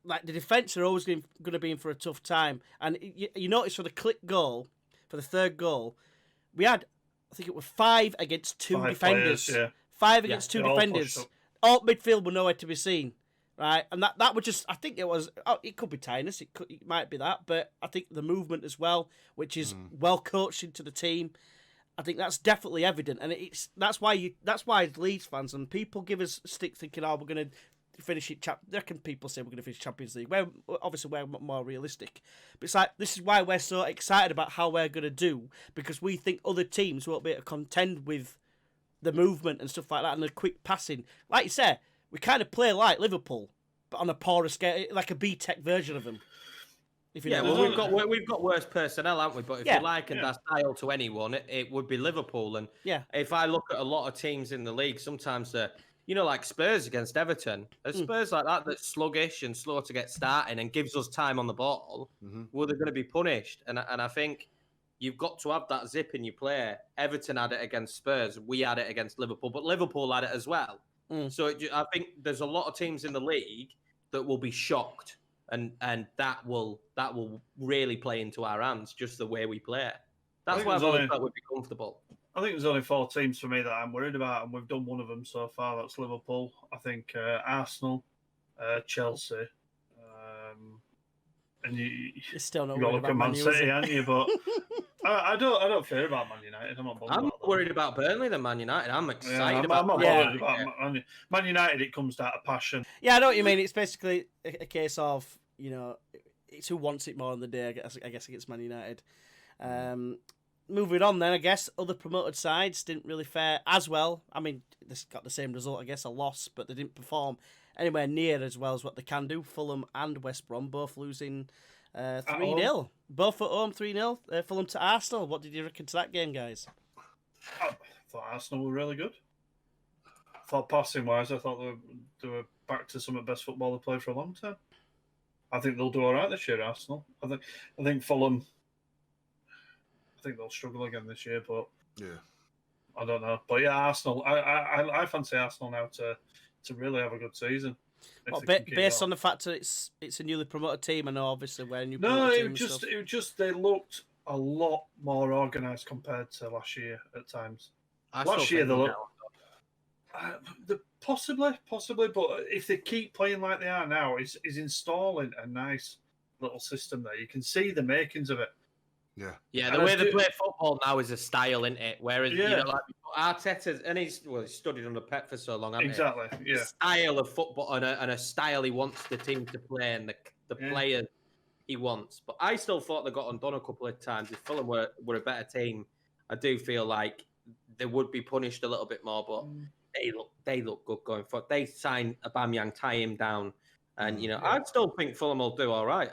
like the defence are always going to be in for a tough time. And you notice for the click goal, for the third goal, we had, I think it was 5 against 2 defenders. Players, 5 against 2 defenders. All midfield were nowhere to be seen. Right, and that would just, I think it was, it could be tiredness, it might be that, but I think the movement as well, which is well coached into the team, I think that's definitely evident, and that's why as Leeds fans and people give us stick thinking, we're going to finish it. Reckon people say we're going to finish Champions League. Obviously we're more realistic, but it's like this is why we're so excited about how we're going to do, because we think other teams won't be able to contend with the movement and stuff like that and the quick passing. Like you said, we kind of play like Liverpool, but on a poorer scale, like a B-Tech version of them. If you know we've got worse personnel, haven't we? But if you liken that style to anyone, it would be Liverpool. And if I look at a lot of teams in the league, sometimes like Spurs against Everton, Spurs like that that's sluggish and slow to get starting and gives us time on the ball. Well, they're going to be punished, and I think you've got to have that zip in your play. Everton had it against Spurs, we had it against Liverpool, but Liverpool had it as well. So I think there's a lot of teams in the league that will be shocked, and that will really play into our hands, just the way we play. That's why I thought we'd be comfortable. I think there's only 4 teams for me that I'm worried about, and we've done one of them so far. That's Liverpool. I think Arsenal, Chelsea, and you're still not worried worried about Man City, aren't you? But I don't fear about Man United. I'm more worried about Burnley than Man United. I'm excited about. I'm not worried about Man United. It comes down to passion. Yeah, I know what you mean. It's basically a case of it's who wants it more on the day. I guess against Man United. Moving on, then I guess other promoted sides didn't really fare as well. I mean, this got the same result, I guess, a loss, but they didn't perform anywhere near as well as what they can do. Fulham and West Brom both losing 3-0. Both at home, 3-0. Fulham to Arsenal. What did you reckon to that game, guys? I thought Arsenal were really good. I thought passing-wise, I thought they were back to some of the best football they've played for a long time. I think they'll do all right this year, Arsenal. I think Fulham... I think they'll struggle again this year, but I don't know. But yeah, Arsenal. I fancy Arsenal now to really have a good season. Well, based on the fact that it's a newly promoted team, and obviously we're a new promoted team. It was just they looked a lot more organised compared to last year at times. Last year they looked possibly, but if they keep playing like they are now, is installing a nice little system there. You can see the makings of it. Yeah, the way they play football now is a style, isn't it? Whereas, you know, like Arteta, and he's studied under Pep for so long, hasn't he? Exactly, yeah. Style of football and a style he wants the team to play and the player he wants. But I still thought they got undone a couple of times. If Fulham were a better team, I do feel like they would be punished a little bit more, but they look good going forward. They signed Aubameyang, tie him down. And, you know, I still think Fulham will do all right.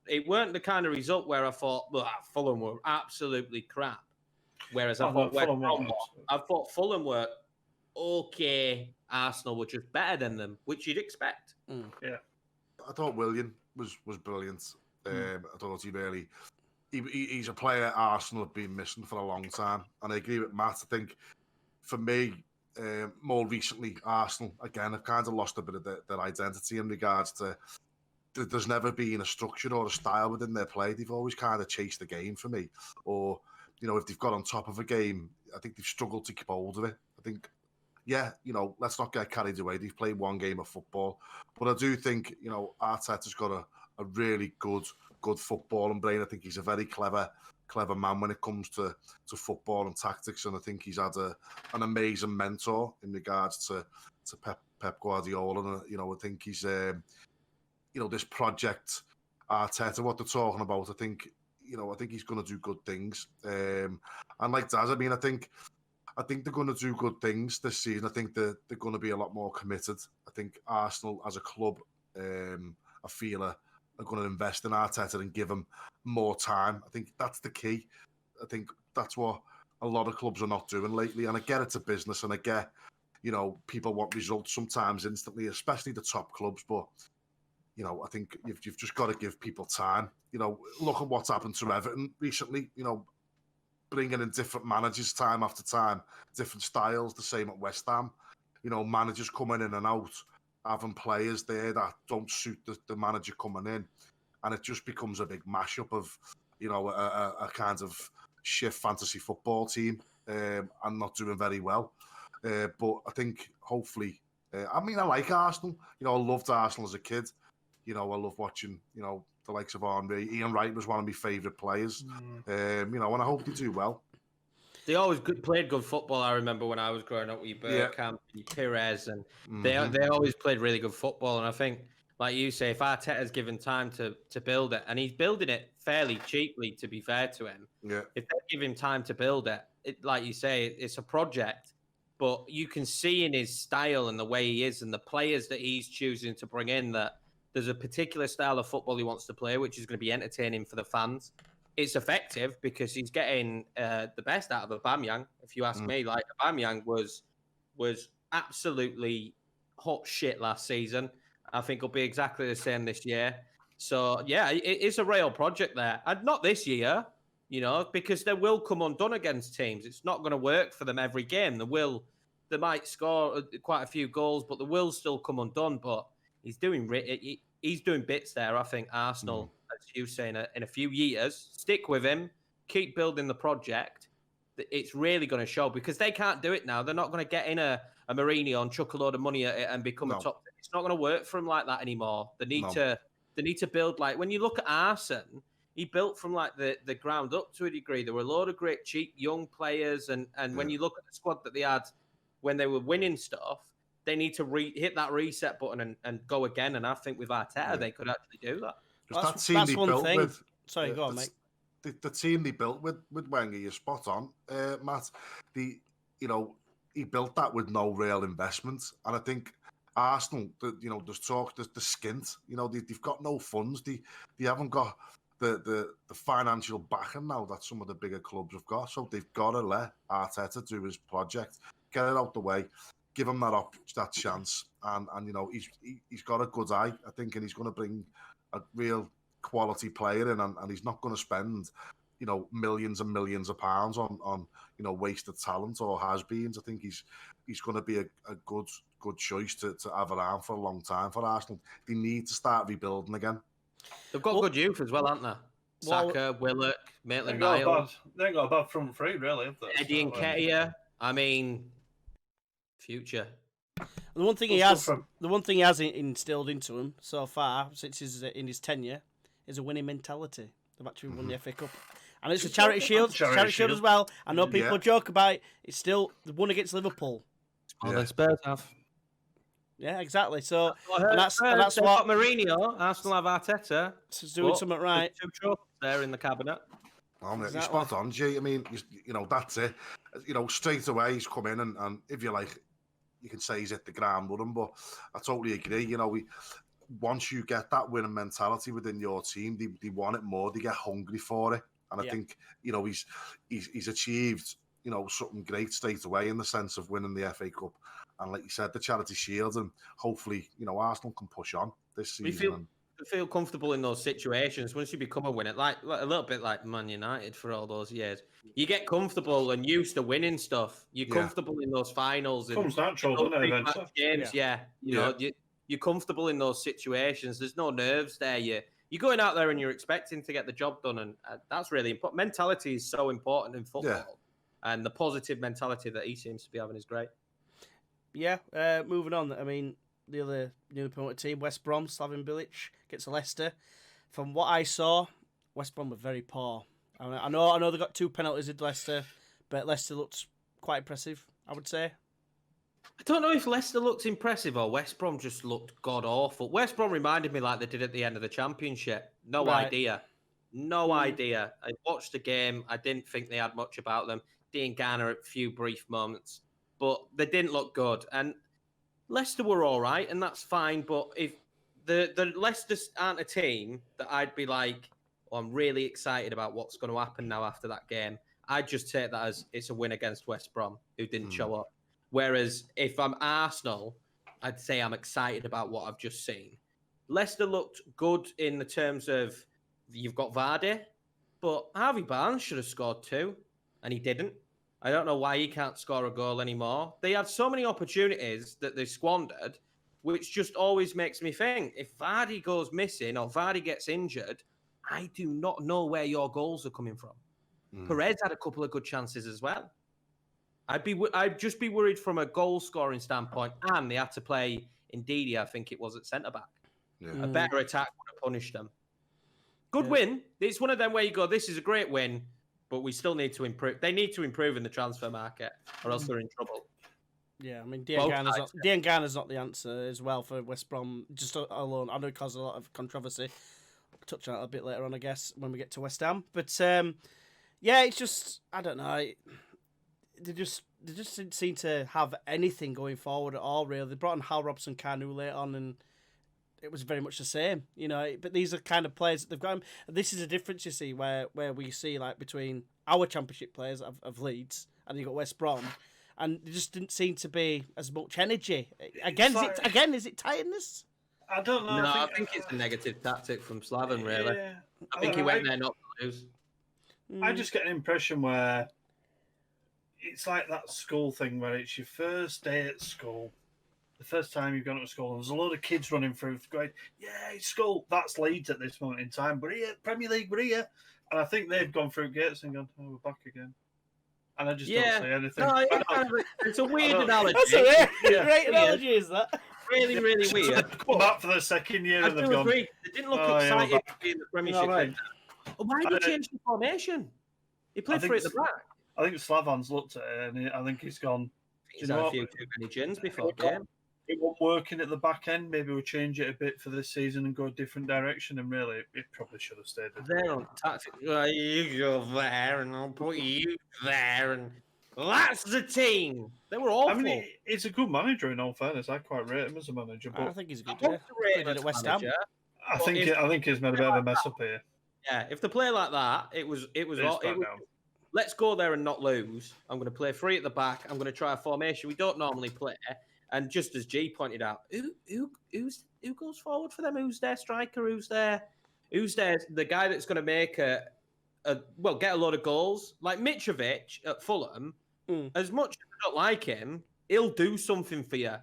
It weren't the kind of result where I thought, Fulham were absolutely crap. Whereas I thought Fulham were okay. Arsenal were just better than them, which you'd expect. Yeah. I thought Willian was brilliant. I thought he's a player Arsenal have been missing for a long time. And I agree with Matt. I think for me, more recently, Arsenal, again, have kind of lost a bit of their identity in regards to there's never been a structure or a style within their play. They've always kind of chased the game for me. Or, you know, if they've got on top of a game, I think they've struggled to keep hold of it. I think, you know, let's not get carried away. They've played one game of football. But I do think, you know, Arteta's got a really good footballing brain. I think he's a very clever man when it comes to football and tactics, and I think he's had an amazing mentor in regards to Pep Guardiola. And you know, I think he's you know, this project Arteta, what they're talking about, I think he's going to do good things. And like Daz, I mean, I think they're going to do good things this season. I think they're going to be a lot more committed. I think Arsenal as a club, I feel are going to invest in Arteta and give him more time. I think that's the key. I think that's what a lot of clubs are not doing lately. And I get it's a business, and I get, you know, people want results sometimes instantly, especially the top clubs. But, you know, I think you've just got to give people time. You know, look at what's happened to Everton recently, you know, bringing in different managers time after time, different styles, the same at West Ham. You know, managers coming in and out, having players there that don't suit the manager coming in, and it just becomes a big mashup of, you know, a kind of shift fantasy football team, and not doing very well. But I think hopefully, I mean, I like Arsenal. You know, I loved Arsenal as a kid. You know, I love watching, you know, the likes of Henry. Ian Wright was one of my favourite players. You know, and I hope they do well. They always played good football. I remember when I was growing up with Bergkamp and Pires, and they always played really good football. And I think, like you say, if Arteta's given time to build it, and he's building it fairly cheaply, to be fair to him, if they give him time to build it, like you say, it's a project. But you can see in his style and the way he is and the players that he's choosing to bring in that there's a particular style of football he wants to play, which is going to be entertaining for the fans. It's effective because he's getting the best out of Aubameyang. If you ask me, like Aubameyang was absolutely hot shit last season. I think he'll be exactly the same this year. So yeah, it's a real project there, and not this year, you know, because they will come undone against teams. It's not going to work for them every game. They might score quite a few goals, but they will still come undone. But he's doing bits there. I think Arsenal, as you say, in a few years, stick with him, keep building the project. It's really going to show because they can't do it now. They're not going to get in a Mourinho and chuck a load of money at it and become a top. It's not going to work for him like that anymore. They need to build, like, when you look at Arsene, he built from like the ground up to a degree. There were a load of great cheap young players, and when you look at the squad that they had when they were winning stuff, they need to hit that reset button and go again. And I think with Arteta, they could actually do that. Because that team they built with... Sorry, go on, mate. The team they built with Wenger, you're spot on, Matt. He built that with no real investment. And I think Arsenal, there's talk, the skint, they've got no funds. They haven't got the financial backing now that some of the bigger clubs have got. So they've got to let Arteta do his project, get it out the way, give him that chance. And he's got a good eye, I think, and he's going to bring a real quality player in, and he's not going to spend millions and millions of pounds on wasted talent or has-beens. I think he's going to be a good choice to have around for a long time for Arsenal. They need to start rebuilding again. They've got good youth as well, haven't they? Saka, Willock, Maitland-Niles. They ain't got a bad front three, really, have they? Eddie Nketiah. I mean, future. The one thing he has instilled into him so far since he's in his tenure is a winning mentality. They've actually won the FA Cup, and it's a charity shield. Charity shield as well. I know people joke about it. It's still the one against Liverpool. More than Spurs have. Yeah, exactly. So that's what Mourinho. Arsenal have Arteta. He's doing something right. 2 trophies there in the cabinet. Exactly. You're spot on, G. I mean, that's it. Straight away he's come in and if you like, you can say he's hit the ground running. But I totally agree. Once you get that winning mentality within your team, they want it more. They get hungry for it, and I think he's achieved something great straight away in the sense of winning the FA Cup. And like you said, the Charity Shield, and hopefully, Arsenal can push on this season. You feel comfortable in those situations once you become a winner, like a little bit like Man United for all those years. You get comfortable and used to winning stuff. You're comfortable in those finals. Comes natural, doesn't it, eventually? Games, you're comfortable in those situations. There's no nerves there. You're going out there and you're expecting to get the job done, and that's really important. Mentality is so important in football, and the positive mentality that he seems to be having is great. Yeah, moving on. I mean, the other newly promoted team, West Brom, Slaven Bilic gets Leicester. From what I saw, West Brom were very poor. I know they got 2 penalties in Leicester, but Leicester looked quite impressive, I would say. I don't know if Leicester looked impressive or West Brom just looked god-awful. West Brom reminded me like they did at the end of the Championship. No idea. I watched the game. I didn't think they had much about them. Dean Garner, a few brief moments. But they didn't look good. And Leicester were all right, and that's fine. But if the Leicester aren't a team that I'd be like, I'm really excited about what's going to happen now after that game, I'd just take that as it's a win against West Brom, who didn't show up. Whereas if I'm Arsenal, I'd say I'm excited about what I've just seen. Leicester looked good in the terms of you've got Vardy, but Harvey Barnes should have scored 2, and he didn't. I don't know why he can't score a goal anymore. They had so many opportunities that they squandered, which just always makes me think, if Vardy goes missing or Vardy gets injured, I do not know where your goals are coming from. Perez had a couple of good chances as well. I'd just be worried from a goal-scoring standpoint, and they had to play Ndidi, I think it was, at centre-back. A better attack would have punished them. Good win. It's one of them where you go, this is a great win, but we still need to improve. They need to improve in the transfer market, or else they're in trouble. Yeah, I mean, Dean Garner's not the answer as well for West Brom, just alone. I know it caused a lot of controversy. We'll touch on it a bit later on, I guess, when we get to West Ham. But, it's just, I don't know. They just didn't seem to have anything going forward at all, really. They brought in Hal Robson-Kanu later on, and it was very much the same, But these are kind of players that they've got. This is a difference, you see, where we see like between our Championship players of Leeds and you got West Brom, and there just didn't seem to be as much energy. Is it tiredness? I don't know. No, I think it's a negative tactic from Slaven, really. Yeah. I think he went there not to lose. I just get an impression where it's like that school thing where it's your first day at school. The first time you've gone to school, and there's a load of kids running through going, it's school. That's Leeds at this moment in time. We're here, Premier League, we're here. And I think they've gone through gates and gone, we're back again. And I just don't say anything. No, it's a weird analogy. That's a great analogy, is that? Really, really weird. Come back for the second year and they've gone. They didn't look excited to be in the Premiership. Why did he change the formation? He played 3 at the back. I think Slavan's looked at it and I think he's gone. He's had a few too many gins before game. it wasn't working at the back end. Maybe we'll change it a bit for this season and go a different direction. And really, it probably should have stayed. They're on tactics. You go there, and I'll put you there, and that's the team. They were awful. I mean, he's a good manager. In all fairness, I quite rate him as a manager. But I think he's a good. I want to rate He him did as at West Ham. manager. I think he's made a bit of a mess up here. Yeah, if they play like that, it was. Let's go there and not lose. I'm going to play free at the back. I'm going to try a formation we don't normally play. And just as G pointed out, who goes forward for them? Who's their striker? Who's the guy that's going to make get a load of goals? Like Mitrovic at Fulham. As much as I don't like him, he'll do something for you.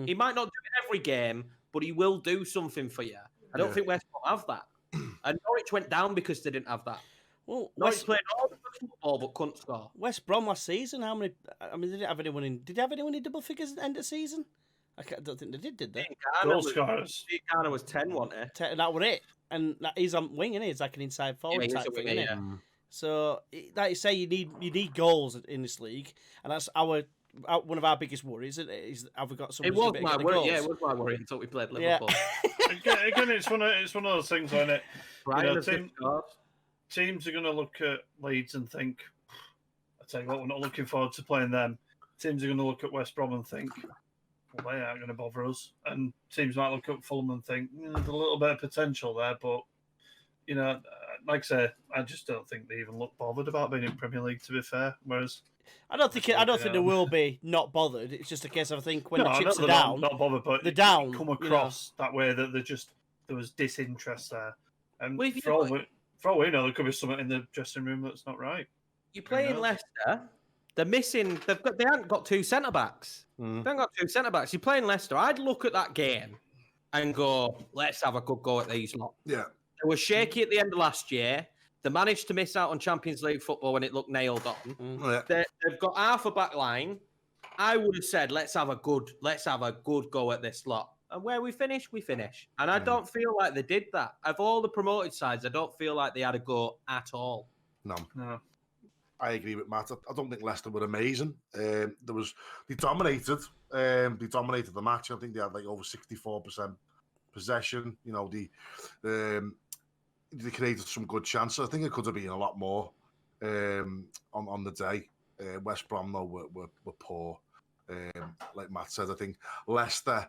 He might not do it every game, but he will do something for you. I don't think West Brom have that. And Norwich went down because they didn't have that. Well, Norwich played all the football but couldn't score. West Brom last season, how many? I mean, did they have anyone in double figures at the end of the season? I don't think they did they? Goal scorers. Ghana was 10, wasn't it? That was it. And he's on wing, isn't he? He's like an inside forward type thing, isn't it? So, like you say, you need goals in this league, and that's one of our biggest worries. Is have we got someone? It was my worry. Goals? Yeah, it was my worry until we played Liverpool. Yeah. Again, it's one of those things, isn't it? Teams are going to look at Leeds and think, I tell you what, we're not looking forward to playing them. Teams are going to look at West Brom and think, well, they aren't going to bother us. And teams might look at Fulham and think, there's a little bit of potential there, but like I say, I just don't think they even look bothered about being in Premier League. To be fair, whereas I don't think there will be not bothered. It's just a case of I think when the chips are down, not bothered, but they're down. Come across that way that there was disinterest there, and well, for all we know, there could be something in the dressing room that's not right. You play in Leicester. They're missing. They haven't got two centre backs. They haven't got two centre backs. You play in Leicester. I'd look at that game and go, "Let's have a good go at these lot." Yeah. They were shaky at the end of last year. They managed to miss out on Champions League football when it looked nailed on. They've got half a back line. I would have said, let's have a good go at this lot. And where we finish. And I don't feel like they did that. Of all the promoted sides, I don't feel like they had a go at all. No. I agree with Matt. I don't think Leicester were amazing. They dominated. They dominated the match. I think they had like over 64% possession. They created some good chances. I think it could have been a lot more on the day. West Brom, though, were poor. Like Matt said, I think Leicester,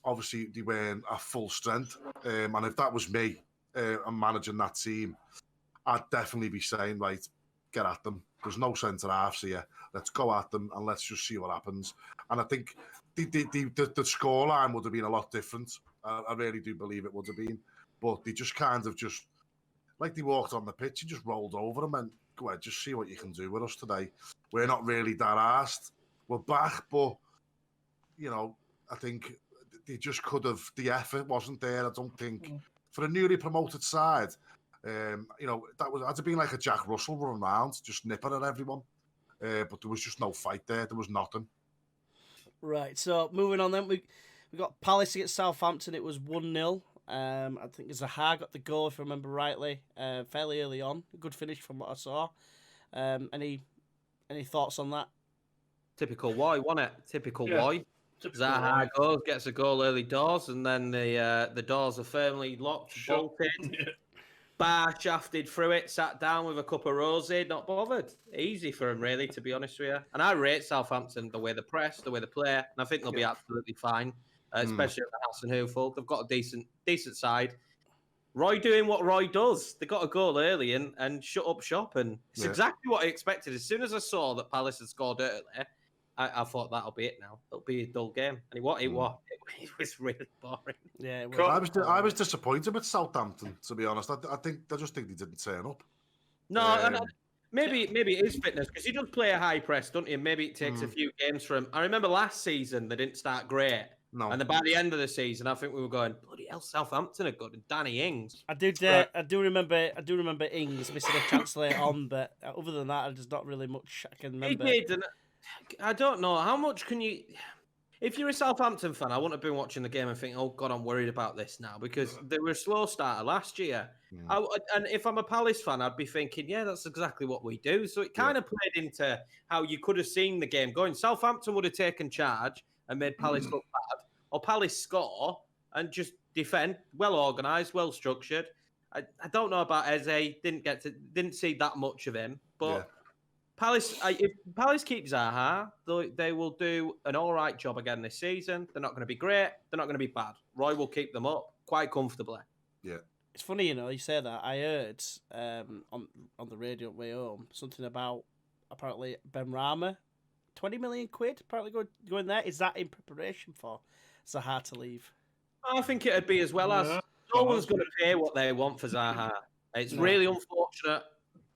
obviously, they weren't at full strength. And if that was me, I'm managing that team, I'd definitely be saying, right, get at them. There's no centre-halves here. Let's go at them and let's just see what happens. And I think the scoreline would have been a lot different. I really do believe it would have been. But they just kind of like they walked on the pitch and just rolled over them and go ahead, just see what you can do with us today. We're not really that arsed. We're back, but, I think they just could have, the effort wasn't there, I don't think. For a newly promoted side, that had to be like a Jack Russell run around, just nipping at everyone. But there was just no fight there. There was nothing. Right, so moving on then, we got Palace against Southampton. It was 1-0. I think Zaha got the goal, if I remember rightly, fairly early on. A good finish from what I saw. Any thoughts on that? Typical Y, wasn't it? Typical Y. Zaha goes, gets a goal early doors, and then the doors are firmly locked, bolted. Bar shafted through it, sat down with a cup of rosé, not bothered. Easy for him, really, to be honest with you. And I rate Southampton, the way they press, the way they play, and I think they'll be absolutely fine. Especially at the Hassan-Hufeld. They've got a decent side. Roy doing what Roy does. They got a goal early and shut up shop, and it's exactly what I expected. As soon as I saw that Palace had scored early, I thought that'll be it now. It'll be a dull game. And it was really boring. Yeah, it was. I was disappointed with Southampton, to be honest. I just think they didn't turn up. No, maybe it is fitness, because he does play a high press, doesn't he? Maybe it takes a few games for him. I remember last season they didn't start great. No. And by the end of the season, I think we were going, bloody hell, Southampton are good. And Danny Ings. I do remember Ings missing a chance later on, but other than that, there's not really much I can remember. He did, and I don't know how much can you. If you're a Southampton fan, I wouldn't have been watching the game and think, oh God, I'm worried about this now, because they were a slow starter last year. And if I'm a Palace fan, I'd be thinking, yeah, that's exactly what we do. So it kind of played into how you could have seen the game going. Southampton would have taken charge and made Palace look bad, or Palace score and just defend, well organised, well structured. I don't know about Eze. Didn't see that much of him, but Palace. If Palace keep Zaha, they will do an all right job again this season. They're not going to be great. They're not going to be bad. Roy will keep them up quite comfortably. Yeah. It's funny, you say that. I heard on the radio on the way home something about apparently Ben Rama, 20 million quid apparently going there. Is that in preparation for Zaha to leave? I think it'd be as well as no one's going to pay what they want for Zaha. It's really unfortunate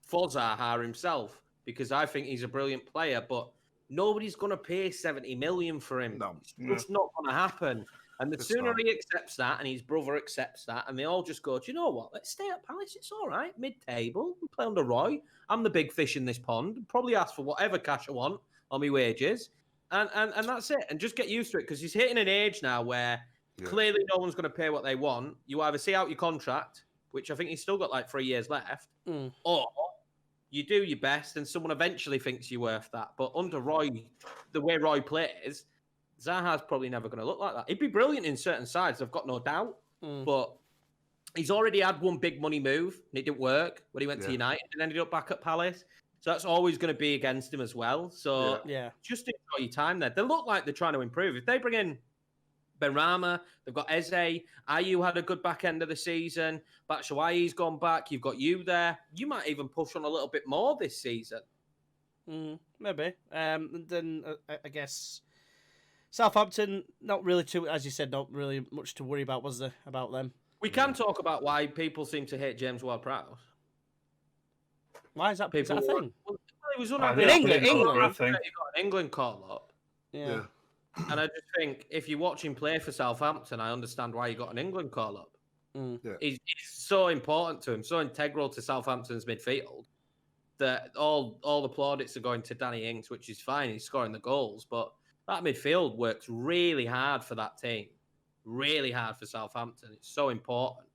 for Zaha himself because I think he's a brilliant player, but nobody's going to pay 70 million for him. No. It's not going to happen. And the sooner he accepts that and his brother accepts that and they all just go, do you know what? Let's stay at Palace. It's all right. Mid-table. We play under Roy. I'm the big fish in this pond. Probably ask for whatever cash I want on my wages. And that's it. And just get used to it because he's hitting an age now where clearly no one's going to pay what they want. You either see out your contract, which I think he's still got like 3 years left, or you do your best and someone eventually thinks you're worth that. But under Roy, the way Roy plays, Zaha's probably never going to look like that. He'd be brilliant in certain sides, I've got no doubt. But he's already had one big money move and it didn't work when he went to United and ended up back at Palace. So that's always going to be against him as well. So just enjoy your time there. They look like they're trying to improve. If they bring in Benrahma, they've got Eze. Ayew had a good back end of the season. Batshuayi's gone back. You've got you there. You might even push on a little bit more this season. Maybe. Then I guess Southampton, not really too, as you said, not really much to worry about, was there, about them? We can talk about why people seem to hate James Ward-Prowse. Why is that, is that a thing? Well, he was in England. He got an England call up. Yeah. And I just think if you watch him play for Southampton, I understand why he got an England call up. He's so important to him, so integral to Southampton's midfield that all the plaudits are going to Danny Ings, which is fine. He's scoring the goals, but that midfield works really hard for that team, really hard for Southampton. It's so important.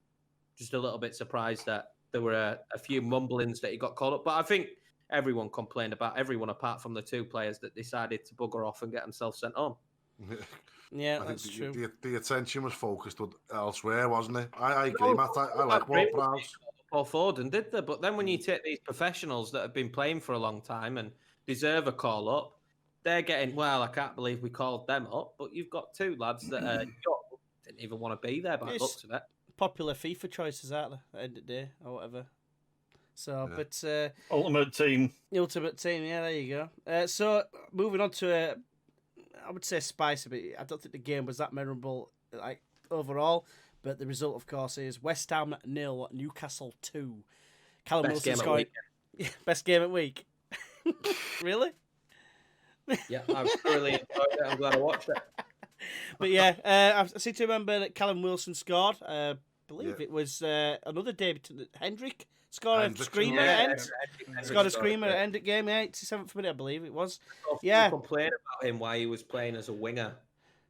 Just a little bit surprised that there were a few mumblings that he got called up, but I think everyone complained about everyone apart from the two players that decided to bugger off and get themselves sent home. Yeah, that's true. The attention was focused elsewhere, wasn't it? I agree, Matt. I like Ward-Prowse. Or Foden, did they? But then when you take these professionals that have been playing for a long time and deserve a call up, they're getting, well, I can't believe we called them up. But you've got two lads that young, didn't even want to be there by the looks of it. Popular FIFA choices, aren't they? At the end of the day, or whatever. So, but Ultimate Team, yeah, there you go. So moving on to I would say spicy, but I don't think the game was that memorable, like overall. But the result, of course, is West Ham 0, Newcastle 2. Callum Wilson scoring. Best game at week. Really? Yeah, I've thoroughly enjoyed it. I'm glad I watched it. But yeah, I seem to remember that Callum Wilson scored. I believe it was another David Hendrick scored a screamer at end. Scored a screamer at end at game, 87th minute, I believe it was. Yeah. Complain about him why he was playing as a winger.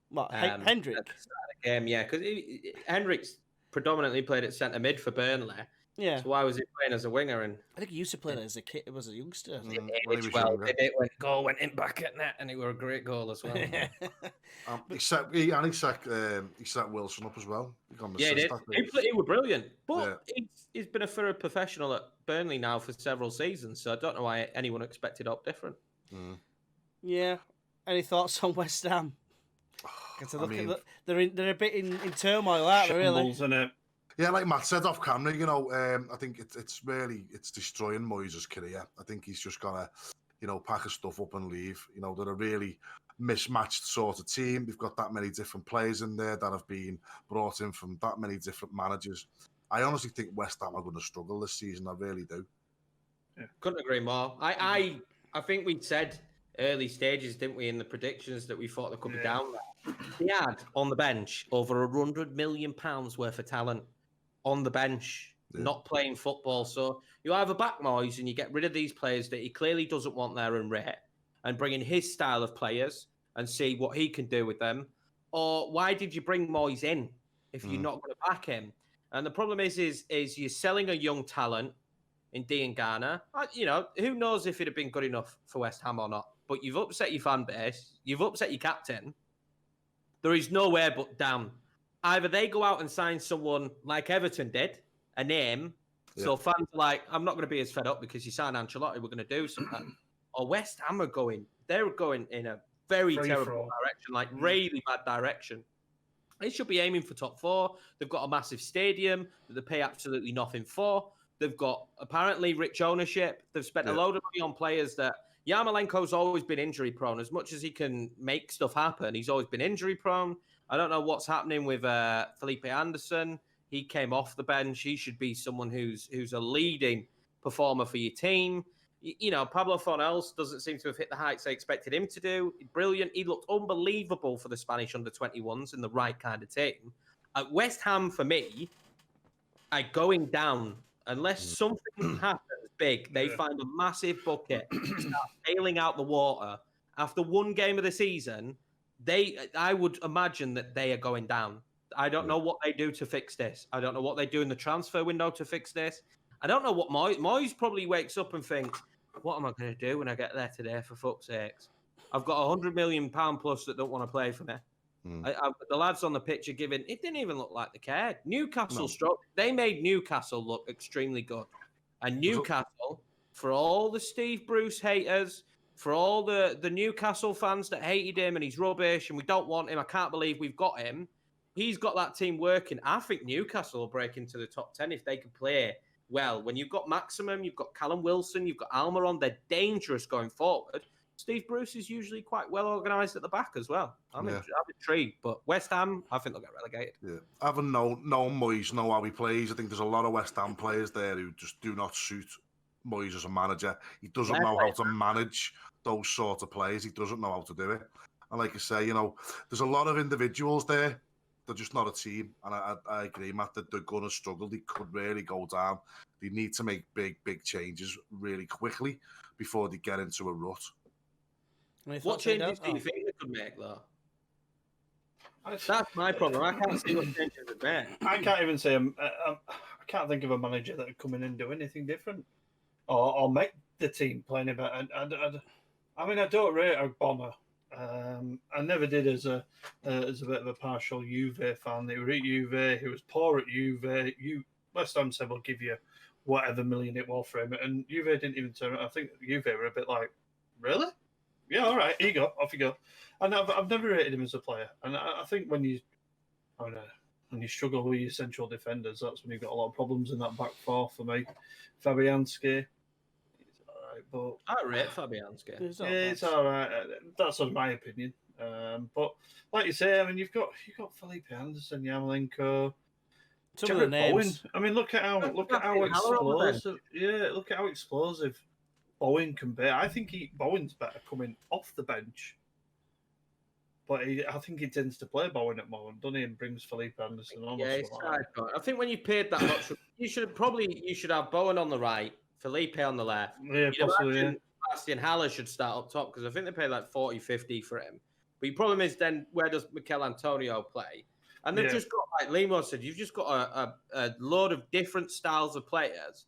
What, Hendrick? At the start of the game, yeah, because Hendrick's predominantly played at centre mid for Burnley. Yeah. So why was he playing as a winger? And I think he used to play as a kid. It was a youngster. When goal went in back at net, and it was a great goal as well. He set Wilson up as well. He did. He was brilliant, but he's been a thorough professional at Burnley now for several seasons. So I don't know why anyone expected up different. Yeah. Any thoughts on West Ham? They're a bit in turmoil, aren't they? Really? Isn't it? Yeah, like Matt said off camera, I think it's destroying Moyes' career. I think he's just gonna, pack his stuff up and leave. They're a really mismatched sort of team. They've got that many different players in there that have been brought in from that many different managers. I honestly think West Ham are going to struggle this season. I really do. Yeah. Couldn't agree more. I think we said early stages, didn't we, in the predictions that we thought they could be down there. He had on the bench over £100 million worth of talent. On the bench, not playing football. So you either back Moyes and you get rid of these players that he clearly doesn't want there and rate and bring in his style of players and see what he can do with them. Or why did you bring Moyes in if you're not going to back him? And the problem is you're selling a young talent in Dean Garner. Who knows if it'd have been good enough for West Ham or not. But you've upset your fan base. You've upset your captain. There is nowhere but down. Either they go out and sign someone like Everton did, a name, so fans are like, I'm not going to be as fed up because you signed Ancelotti, we're going to do something. Or West Ham they're going in a very terrible direction, like really bad direction. They should be aiming for top 4. They've got a massive stadium that they pay absolutely nothing for. They've got apparently rich ownership. They've spent a load of money on players that Yarmolenko's always been injury prone. As much as he can make stuff happen, he's always been injury prone. I don't know what's happening with Felipe Anderson. He came off the bench. He should be someone who's a leading performer for your team. You know, Pablo Fornells doesn't seem to have hit the heights they expected him to do. Brilliant. He looked unbelievable for the Spanish under-21s in the right kind of team. At West Ham, for me, are going down. Unless something happens big, they find a massive bucket, start bailing out the water. After one game of the season, I would imagine that they are going down. I don't know what they do to fix this. I don't know what they do in the transfer window to fix this. I don't know what Moyes probably wakes up and thinks, what am I going to do when I get there today, for fuck's sakes? I've got £100 million plus that don't want to play for me. The lads on the pitch are giving. It didn't even look like they cared. Newcastle they made Newcastle look extremely good. And Newcastle, for all the Steve Bruce haters, for all the Newcastle fans that hated him and he's rubbish and we don't want him, I can't believe we've got him. He's got that team working. I think Newcastle will break into the top 10 if they can play well. When you've got Maximum, you've got Callum Wilson, you've got Almiron, they're dangerous going forward. Steve Bruce is usually quite well organised at the back as well. I'm intrigued, but West Ham, I think they'll get relegated. Yeah, having known Moyes, know how he plays, I think there's a lot of West Ham players there who just do not suit Moyes as a manager. He doesn't know how to manage those sort of players. He doesn't know how to do it. And like I say, you know, there's a lot of individuals there. They're just not a team. And I agree, Matt, that they're going to struggle. They could really go down. They need to make big changes really quickly before they get into a rut. What changes do you think they could make, though? That's my problem. I can't see what changes would make. I can't even say I can't think of a manager that would come in and do anything different, or make the team play any better. I mean, I don't rate Ogbonna. I never did as a bit of a partial Juve fan. He was at Juve. He was poor at Juve. West Ham said, "We'll give you whatever million it was for him," and Juve didn't even turn it. I think Juve were a bit like, "Really? Yeah, all right, here you go, off you go." And I've never rated him as a player. And I think when you struggle with your central defenders, that's when you've got a lot of problems in that back four for me. Fabianski, he's all right, but I rate Fabianski. It's all right. That's my opinion. But like you say, I mean, you've got Felipe Anderson, Yarmolenko, some of the names. Bowen. I mean, look at how explosive. Yeah, look at how explosive Bowen can be. I think Bowen's better coming off the bench. But I think he tends to play Bowen at the moment, doesn't he? And brings Felipe Anderson on. Yeah, I think when you paid that much, you should have Bowen on the right, Felipe on the left. Yeah, possibly. Yeah. Sebastian Haller should start up top because I think they paid like 40-50 for him. But the problem is then where does Mikel Antonio play? And they've just got, like Leemo said, you've just got a load of different styles of players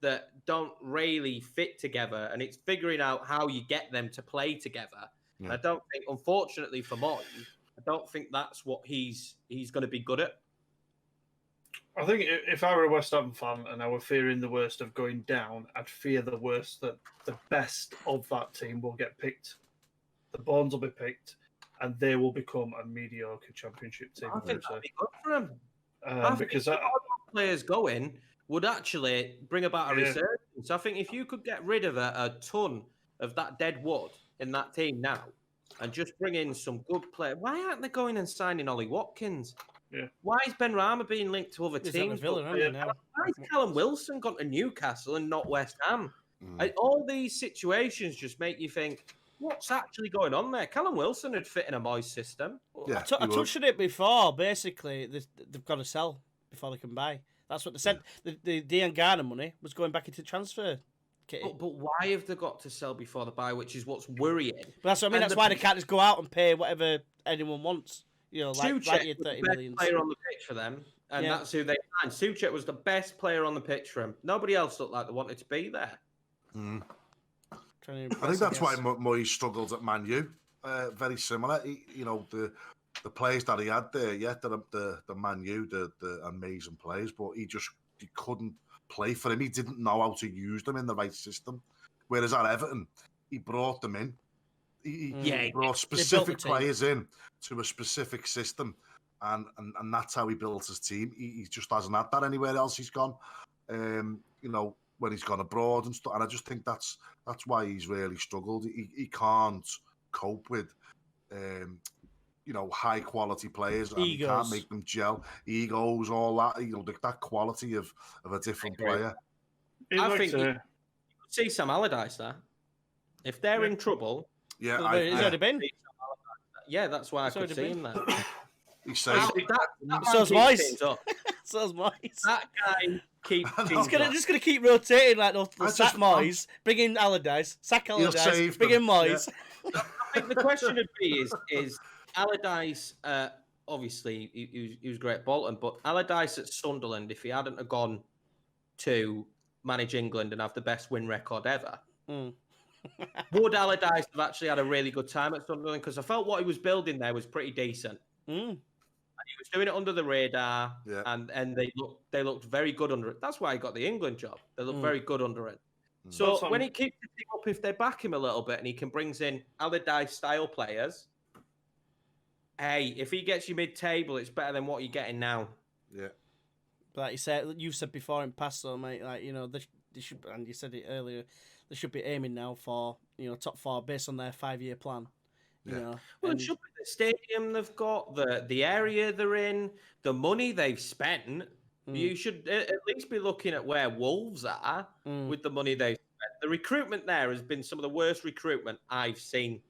that don't really fit together, and it's figuring out how you get them to play together. Yeah. I don't think, unfortunately for Moyes, I don't think that's what he's going to be good at. I think if I were a West Ham fan and I were fearing the worst of going down, I'd fear the worst that the best of that team will get picked. The Bones will be picked, and they will become a mediocre championship team. I think that'd be good for them. Because all players going would actually bring about a resurgence. I think if you could get rid of a ton of that dead wood in that team now and just bring in some good players. Why aren't they going and signing Ollie Watkins? Yeah. Why is Ben Rama being linked to other teams? Why is Callum Wilson gone to Newcastle and not West Ham? All these situations just make you think, what's actually going on there? Callum Wilson would fit in a Moyes system. Yeah, I touched on it before. Basically, they've got to sell before they can buy. That's what they said. The Dean Garner money was going back into transfer. But why have they got to sell before the buy, which is what's worrying? But that's what I mean. That's why they can't just go out and pay whatever anyone wants. You know, like your 30 million. Player on the pitch for them, and that's who they signed. Souček was the best player on the pitch for him. Nobody else looked like they wanted to be there. I think that's why Moyes struggled at Man U. Very similar. The the players that he had there, the Man U, the amazing players, but he couldn't play for him. He didn't know how to use them in the right system. Whereas at Everton, he brought them in. He brought specific players in to a specific system, and that's how he built his team. He just hasn't had that anywhere else he's gone. When he's gone abroad and stuff, and I just think that's why he's really struggled. He can't cope with high quality players, and he can't make them gel. Egos, all that, that quality of a different player. I think you see Sam Allardyce there. If they're in trouble, he's already been. Yeah, that's why I could see him there. He says so's Moyes. So's Moyes. That guy keeps. He's just gonna keep rotating like they'll sack Moyes, bring in Allardyce, sack Allardyce, bring in Moyes. Yeah. I think the question would be is Allardyce. Obviously, he was great at Bolton, but Allardyce at Sunderland, if he hadn't have gone to manage England and have the best win record ever, would Allardyce have actually had a really good time at Sunderland? Because I felt what he was building there was pretty decent. And he was doing it under the radar, and they looked very good under it. That's why he got the England job. They looked very good under it. So when he keeps the team up, if they back him a little bit and he can brings in Allardyce-style players, hey, if he gets you mid-table, it's better than what you're getting now. Yeah. Like you said before in past, though, mate, like, they should, and you said it earlier, they should be aiming now for, top 4 based on their 5-year plan. Well, it should be the stadium they've got, the area they're in, the money they've spent. You should at least be looking at where Wolves are with the money they've spent. The recruitment there has been some of the worst recruitment I've seen.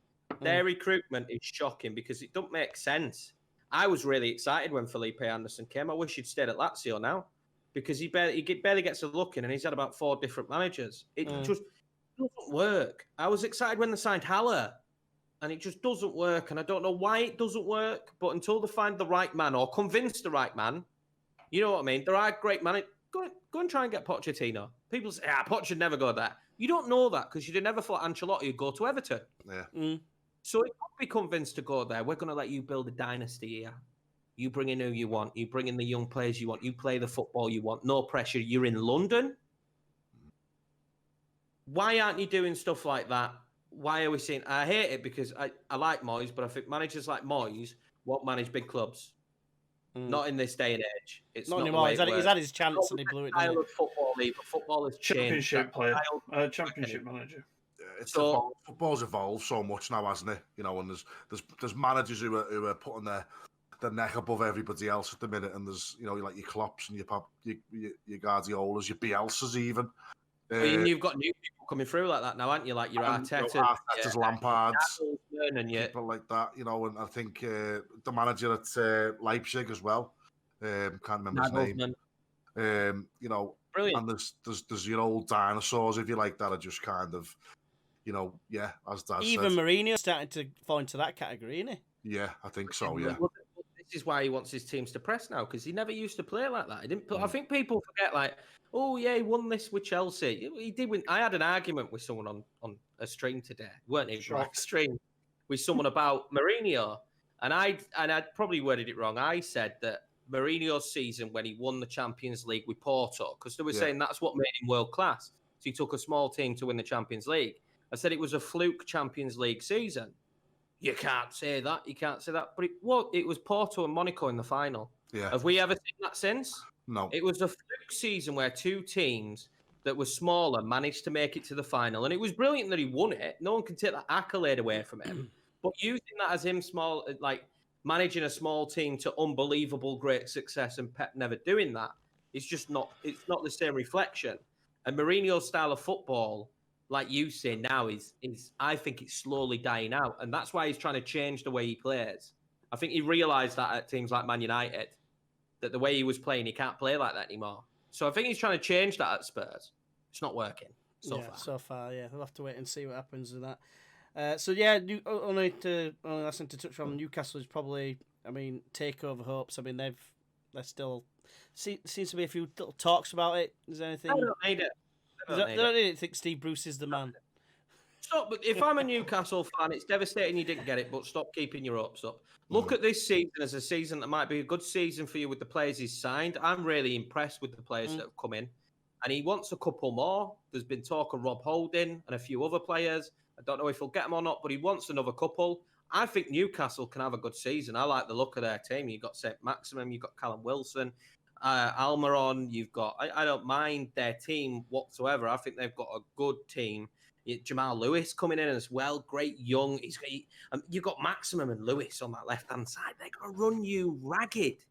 Their recruitment is shocking because it don't make sense. I was really excited when Felipe Anderson came. I wish he'd stayed at Lazio now because he barely gets a look in, and he's had about 4 different managers. It just doesn't work. I was excited when they signed Haller, and it just doesn't work, and I don't know why it doesn't work, but until they find the right man or convince the right man, you know what I mean? There are great managers. Go and try and get Pochettino. People say, Poch should never go there. You don't know that because you'd have never thought Ancelotti would go to Everton. Yeah. So he could be convinced to go there. We're going to let you build a dynasty here. You bring in who you want. You bring in the young players you want. You play the football you want. No pressure. You're in London. Why aren't you doing stuff like that? Why are we seeing... I hate it because I like Moyes, but I think managers like Moyes won't manage big clubs. Not in this day and age. It's not anymore. He's had his chance and he blew it. Style of football, but football has changed. Championship player, championship manager. Football's evolved so much now, hasn't it? And there's managers who are putting their neck above everybody else at the minute, and there's like your Klopps and your Guardiolas, your Bielsas even. You've got new people coming through like that now, haven't you? Like your Arteta's, Lampards, and people like that. And I think the manager at Leipzig as well. Can't remember his name. Brilliant. And there's your old dinosaurs, if you like, that are just kind of, as Dad even said. Mourinho's starting to fall into that category, isn't he? Yeah, I think so. Yeah. This is why he wants his teams to press now, because he never used to play like that. He didn't. I think people forget, like, oh yeah, he won this with Chelsea. He did win. I had an argument with someone on a stream today. Weren't it? Right stream with someone about Mourinho, and I probably worded it wrong. I said that Mourinho's season when he won the Champions League with Porto, because they were saying that's what made him world class. So he took a small team to win the Champions League. I said it was a fluke Champions League season. You can't say that. You can't say that. But it was Porto and Monaco in the final. Yeah. Have we ever seen that since? No. It was a fluke season where 2 teams that were smaller managed to make it to the final. And it was brilliant that he won it. No one can take that accolade away from him. But using that as him managing a small team to unbelievable great success and Pep never doing that, it's not the same reflection. And Mourinho's style of football, like you say now, is I think it's slowly dying out. And that's why he's trying to change the way he plays. I think he realised that at teams like Man United, that the way he was playing, he can't play like that anymore. So I think he's trying to change that at Spurs. It's not working so far. So far, yeah. We'll have to wait and see what happens with that. Only last thing to touch on, Newcastle is probably, takeover hopes. They're still... seems to be a few little talks about it. Is there anything... I don't need it. They don't need it. Think Steve Bruce is the man. Stop. If I'm a Newcastle fan, it's devastating you didn't get it, but stop keeping your hopes up. Look at this season as a season that might be a good season for you with the players he's signed. I'm really impressed with the players that have come in. And he wants a couple more. There's been talk of Rob Holding and a few other players. I don't know if he'll get them or not, but he wants another couple. I think Newcastle can have a good season. I like the look of their team. You've got St. Maximum, you've got Callum Wilson, Almiron. You've got, I don't mind their team whatsoever. I think they've got a good team. Jamal Lewis coming in as well, great young. You've got Maximum and Lewis on that left-hand side. They're going to run you ragged.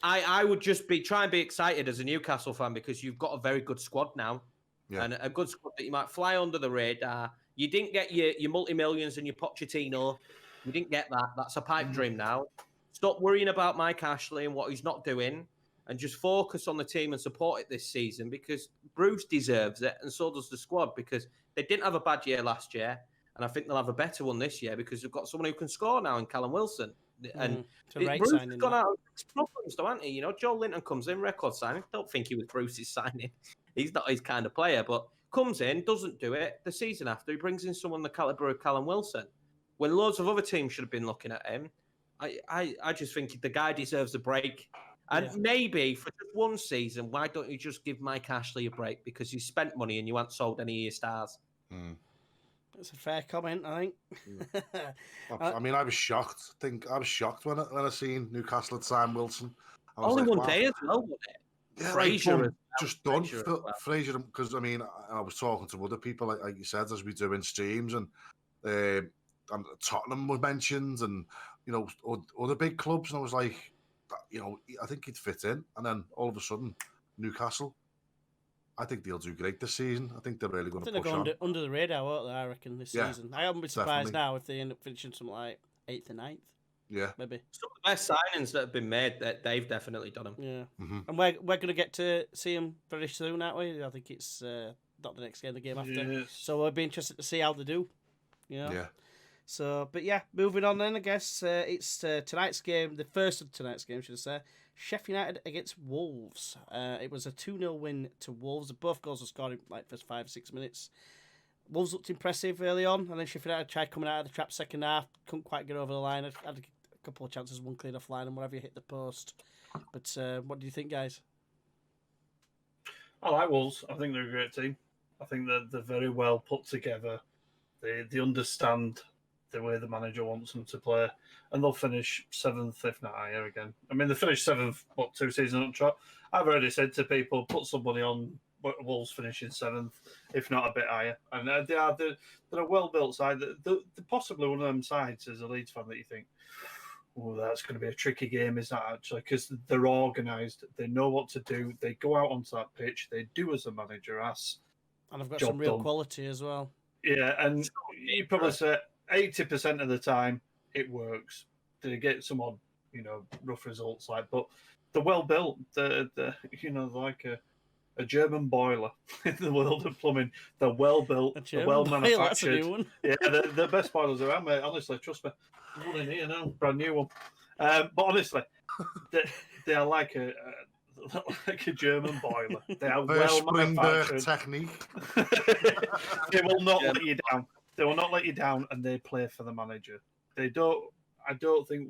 I would just try and be excited as a Newcastle fan because you've got a very good squad now, and a good squad that you might fly under the radar. You didn't get your multi-millions and your Pochettino. You didn't get that. That's a pipe dream now. Stop worrying about Mike Ashley and what he's not doing, and just focus on the team and support it this season because Bruce deserves it, and so does the squad because they didn't have a bad year last year, and I think they'll have a better one this year because they've got someone who can score now in Callum Wilson. And Bruce has gone out of problems, though, hasn't he? You know, Joe Linton comes in, record signing. Don't think he was Bruce's signing. He's not his kind of player, but comes in, doesn't do it. The season after, he brings in someone the calibre of Callum Wilson. When loads of other teams should have been looking at him, I just think the guy deserves a break. And maybe for just one season, why don't you just give Mike Ashley a break? Because you spent money and you haven't sold any of your stars. That's a fair comment, I think. I mean, I was shocked. I was shocked when I seen Newcastle had signed Wilson. Only one day as well, wasn't it? Yeah, Fraser just done. Fraser, because I mean, I was talking to other people, like you said, as we do in streams, and Tottenham was mentioned, and you know, other big clubs, and I was like, you know, I think he'd fit in, and then all of a sudden, Newcastle. I think they'll do great this season. I think they're really going to push on. Under the radar, won't they, I reckon, this season. I wouldn't be surprised now if they end up finishing something like 8th or 9th. Yeah. Maybe. Some of the best signings that have been made, that they've definitely done them. Yeah. And we're going to get to see them very soon, aren't we? I think it's not the next game, the game after. Yes. So we'll be interested to see how they do. You know? Yeah. So, but yeah, moving on then, I guess. It's tonight's game, the first of tonight's game, should I say. Sheffield United against Wolves. It was a 2-0 win to Wolves. Both goals were scored in like first 5 or 6 minutes. Wolves looked impressive early on, and then Sheffield United tried coming out of the trap second half. Couldn't quite get over the line. Had a couple of chances, one cleared off line, and whatever hit the post. But what do you think, guys? I like Wolves. I think they're a great team. I think they're very well put together. They understand the way the manager wants them to play, and they'll finish 7th, if not higher again. I mean, they finished 7th, 2 seasons on track. I've already said to people, put somebody on Wolves finishing 7th, if not a bit higher. And they're a well-built side. They're possibly one of them sides as a Leeds fan that you think, oh, that's going to be a tricky game, is that actually? Because they're organised, they know what to do, they go out onto that pitch, they do as the manager asks. And I've got some real quality as well. Yeah, and you probably say 80% of the time it works. They get some odd, rough results, but they're well built. They're like a German boiler in the world of plumbing. They're well built. They're well manufactured. That's a new one. Yeah, they're the best boilers around, mate. Honestly, trust me. One in here now, brand new one. But honestly, they are like a German boiler. They are well manufactured. Technique. They will not let you down. They will not let you down, and they play for the manager. They don't. I don't think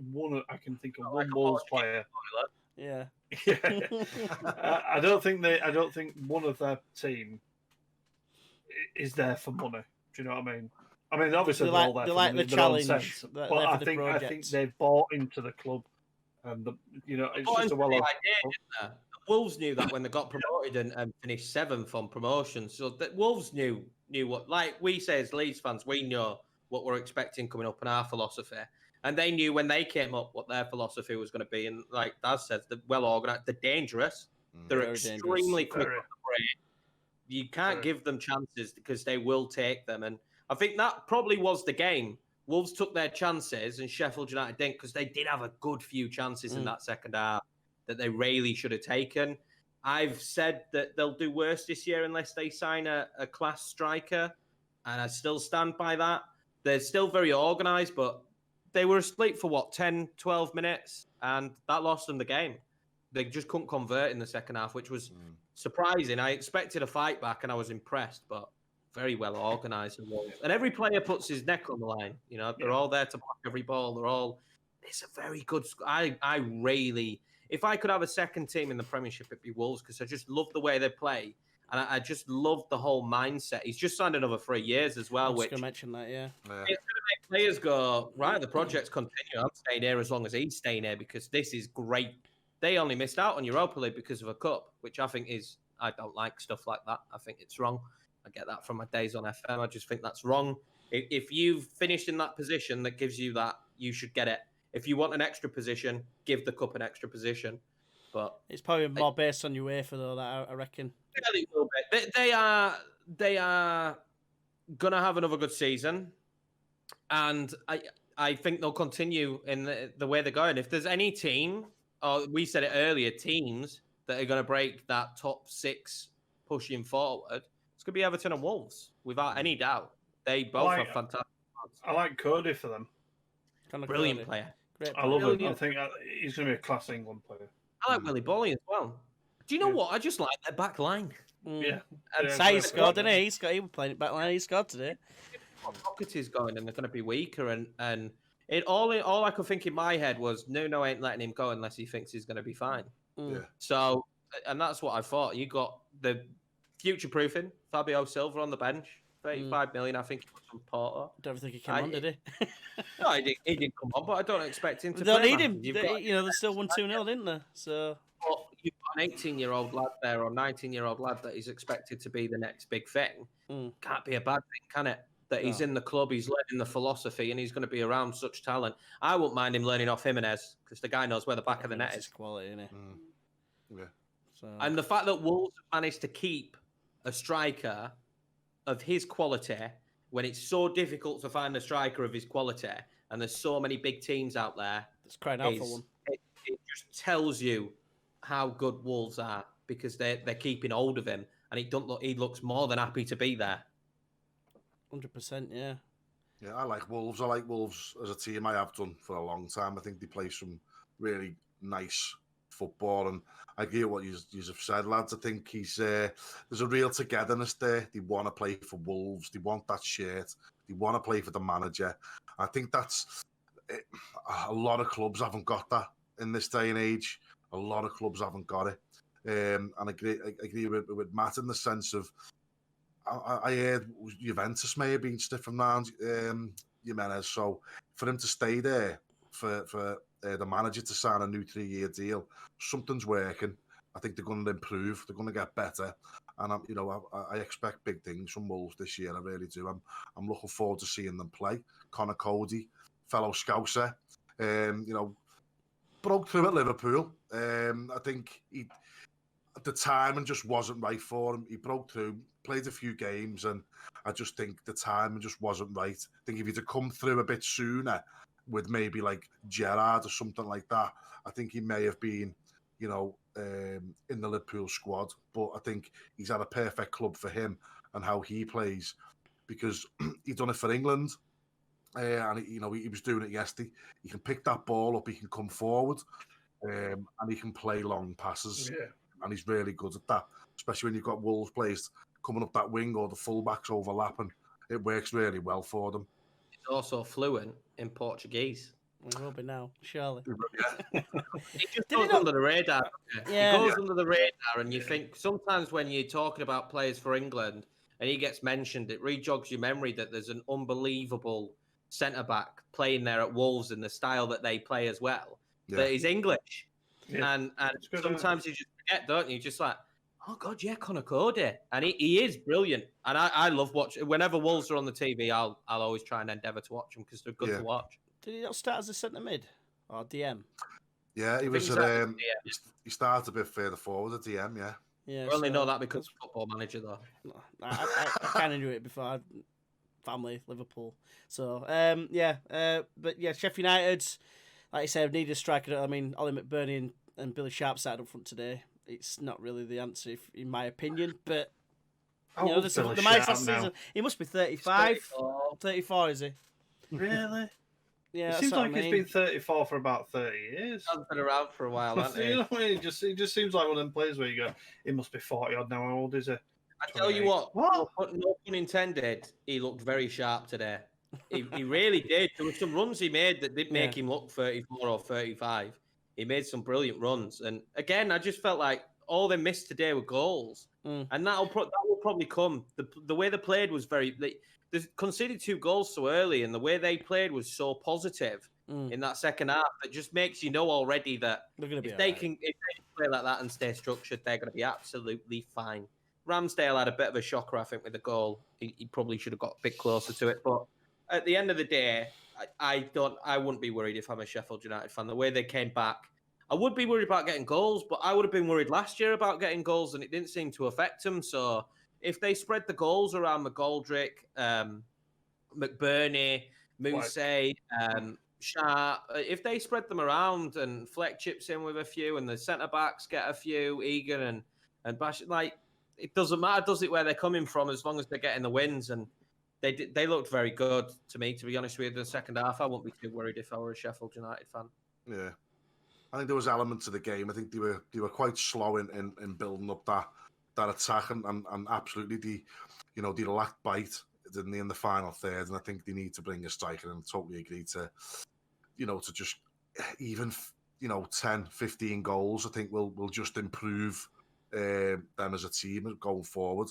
I can think of one Wolves player. Yeah. Yeah. I don't think one of their team is there for money. Do you know what I mean? I mean, obviously they're all there for the challenge, but I think they've bought into the club, and it's just a well-off. Wolves knew that when they got promoted and finished 7th on promotion. So that Wolves knew what, like we say as Leeds fans, we know what we're expecting coming up in our philosophy. And they knew when they came up what their philosophy was going to be. And like Daz says, they're well organised, they're dangerous, they're extremely quick on the break. You can't give them chances because they will take them. And I think that probably was the game. Wolves took their chances and Sheffield United didn't, because they did have a good few chances in that second half that they really should have taken. I've said that they'll do worse this year unless they sign a class striker, and I still stand by that. They're still very organised, but they were asleep for, 10, 12 minutes, and that lost them the game. They just couldn't convert in the second half, which was surprising. I expected a fight back, and I was impressed, but very well organised. And every player puts his neck on the line. You know, they're all there to block every ball. It's a very good. I really, if I could have a second team in the Premiership, it'd be Wolves, because I just love the way they play. And I just love the whole mindset. He's just signed another 3 years as well, which going to mention that, yeah. It's going to make players go, right, the project's continue. I'm staying here as long as he's staying here, because this is great. They only missed out on Europa League because of a cup, which I think I don't like stuff like that. I think it's wrong. I get that from my days on FM. I just think that's wrong. If you've finished in that position that gives you that, you should get it. If you want an extra position, give the cup an extra position. But it's probably more based on UEFA, though, that I reckon. Really will be. They are going to have another good season, and I think they'll continue in the way they're going. If there's any team, or we said it earlier, teams that are going to break that top 6 pushing forward, it's going to be Everton and Wolves, without any doubt. They both have fantastic plans. I like Cody for them. Brilliant player. Great I love him. I think he's going to be a class England player. I like Willy Bolly as well. Do you know what? I just like their back line. Yeah. And Sai scored, didn't he? He was playing back line. He scored today. Doherty's going, and they're going to be weaker. And it all I could think in my head was Nuno ain't letting him go unless he thinks he's going to be fine. Yeah. So, and that's what I thought. You got the future-proofing, Fabio Silva on the bench, 35 million, I think, from Porto. Don't think he came on, did he? No, he didn't come on, but I don't expect him to. They don't need him. They still won 2-0, didn't they? So. But you've got an 18-year-old lad there, or 19-year-old lad that is expected to be the next big thing. Can't be a bad thing, can it? That he's in the club, he's learning the philosophy, and he's going to be around such talent. I wouldn't mind him learning off Jimenez, because the guy knows where the back of the net is. Quality, isn't it? Yeah. So. And the fact that Wolves managed to keep a striker of his quality when it's so difficult to find a striker of his quality, and there's so many big teams out there, it's crying out for one. It just tells you how good Wolves are, because they're keeping hold of him, and he looks more than happy to be there. 100%, yeah. Yeah, I like Wolves. I like Wolves as a team. I have done for a long time. I think they play some really nice football, and I hear what you have said, lads. I think there's a real togetherness there. They want to play for Wolves. They want that shirt. They want to play for the manager. I think that's it. A lot of clubs haven't got that in this day and age. A lot of clubs haven't got it. And I agree with Matt in the sense of, I heard Juventus may have been sniffing around Jimenez. So for him to stay there, for the manager to sign a new 3-year deal, something's working. I think they're going to improve. They're going to get better. And I expect big things from Wolves this year. I really do. I'm looking forward to seeing them play. Connor Cody, fellow Scouser, broke through at Liverpool. I think the timing just wasn't right for him. He broke through, played a few games, and I just think the timing just wasn't right. I think if he'd have come through a bit sooner with maybe like Gerrard or something like that, I think he may have been, in the Liverpool squad. But I think he's had a perfect club for him and how he plays, because he's done it for England. And he was doing it yesterday. He can pick that ball up, he can come forward, and he can play long passes. Yeah. And he's really good at that, especially when you've got Wolves players coming up that wing or the fullbacks overlapping. It works really well for them. He's also fluent in Portuguese. We will be now, surely. Yeah. He just goes under the radar. Yeah. He goes under the radar, and you think sometimes when you're talking about players for England and he gets mentioned, it rejogs your memory that there's an unbelievable centre-back playing there at Wolves in the style that they play as well, that is English. Yeah. And sometimes you just forget, don't you? Just like, oh God, yeah, Connor Cody. And he is brilliant. And I love watching. Whenever Wolves are on the TV, I'll always try and endeavour to watch them because they're good to watch. Did he not start as a centre mid or DM? Yeah, he was. He started a bit further forward at DM. Yeah. Yeah. I only know that because of Football Manager, though. I kind of knew it before. Family Liverpool. So but yeah, Sheffield United, like I said, need a striker. I mean, Ollie McBurney and Billy Sharp started up front today. It's not really the answer, in my opinion. But the last season, he must be 35, 34, is he? Really? Yeah. It seems like he's been 34 for about 30 years. He's been around for a while, hasn't he? You know what I mean? He just seems like one of them players where you go, he must be 40 odd now. How old is he? I tell you what, no pun intended, he looked very sharp today. He really did. There were some runs he made that didn't make him look 34 or 35. He made some brilliant runs. And again, I just felt like all they missed today were goals. And that will probably come. The way they played was very... They conceded 2 goals so early, and the way they played was so positive in that second half that just makes you know already that if they can play like that and stay structured, they're going to be absolutely fine. Ramsdale had a bit of a shocker, I think, with the goal. He probably should have got a bit closer to it. But at the end of the day, I wouldn't be worried if I'm a Sheffield United fan. The way they came back, I would be worried about getting goals, but I would have been worried last year about getting goals, and it didn't seem to affect them. So if they spread the goals around McGoldrick, McBurney, Mousset, Sharp, if they spread them around and Fleck chips in with a few and the centre-backs get a few, Egan and Bash, like, it doesn't matter, does it, where they're coming from, as long as they're getting the wins. And they looked very good to me, to be honest with you, in the second half. I wouldn't be too worried if I were a Sheffield United fan. Yeah. I think there was elements of the game. I think they were quite slow in building up that attack and absolutely they lacked bite in the final third, and I think they need to bring a striker, and totally agree to just even 10, 15 goals. I think will just improve them as a team going forward.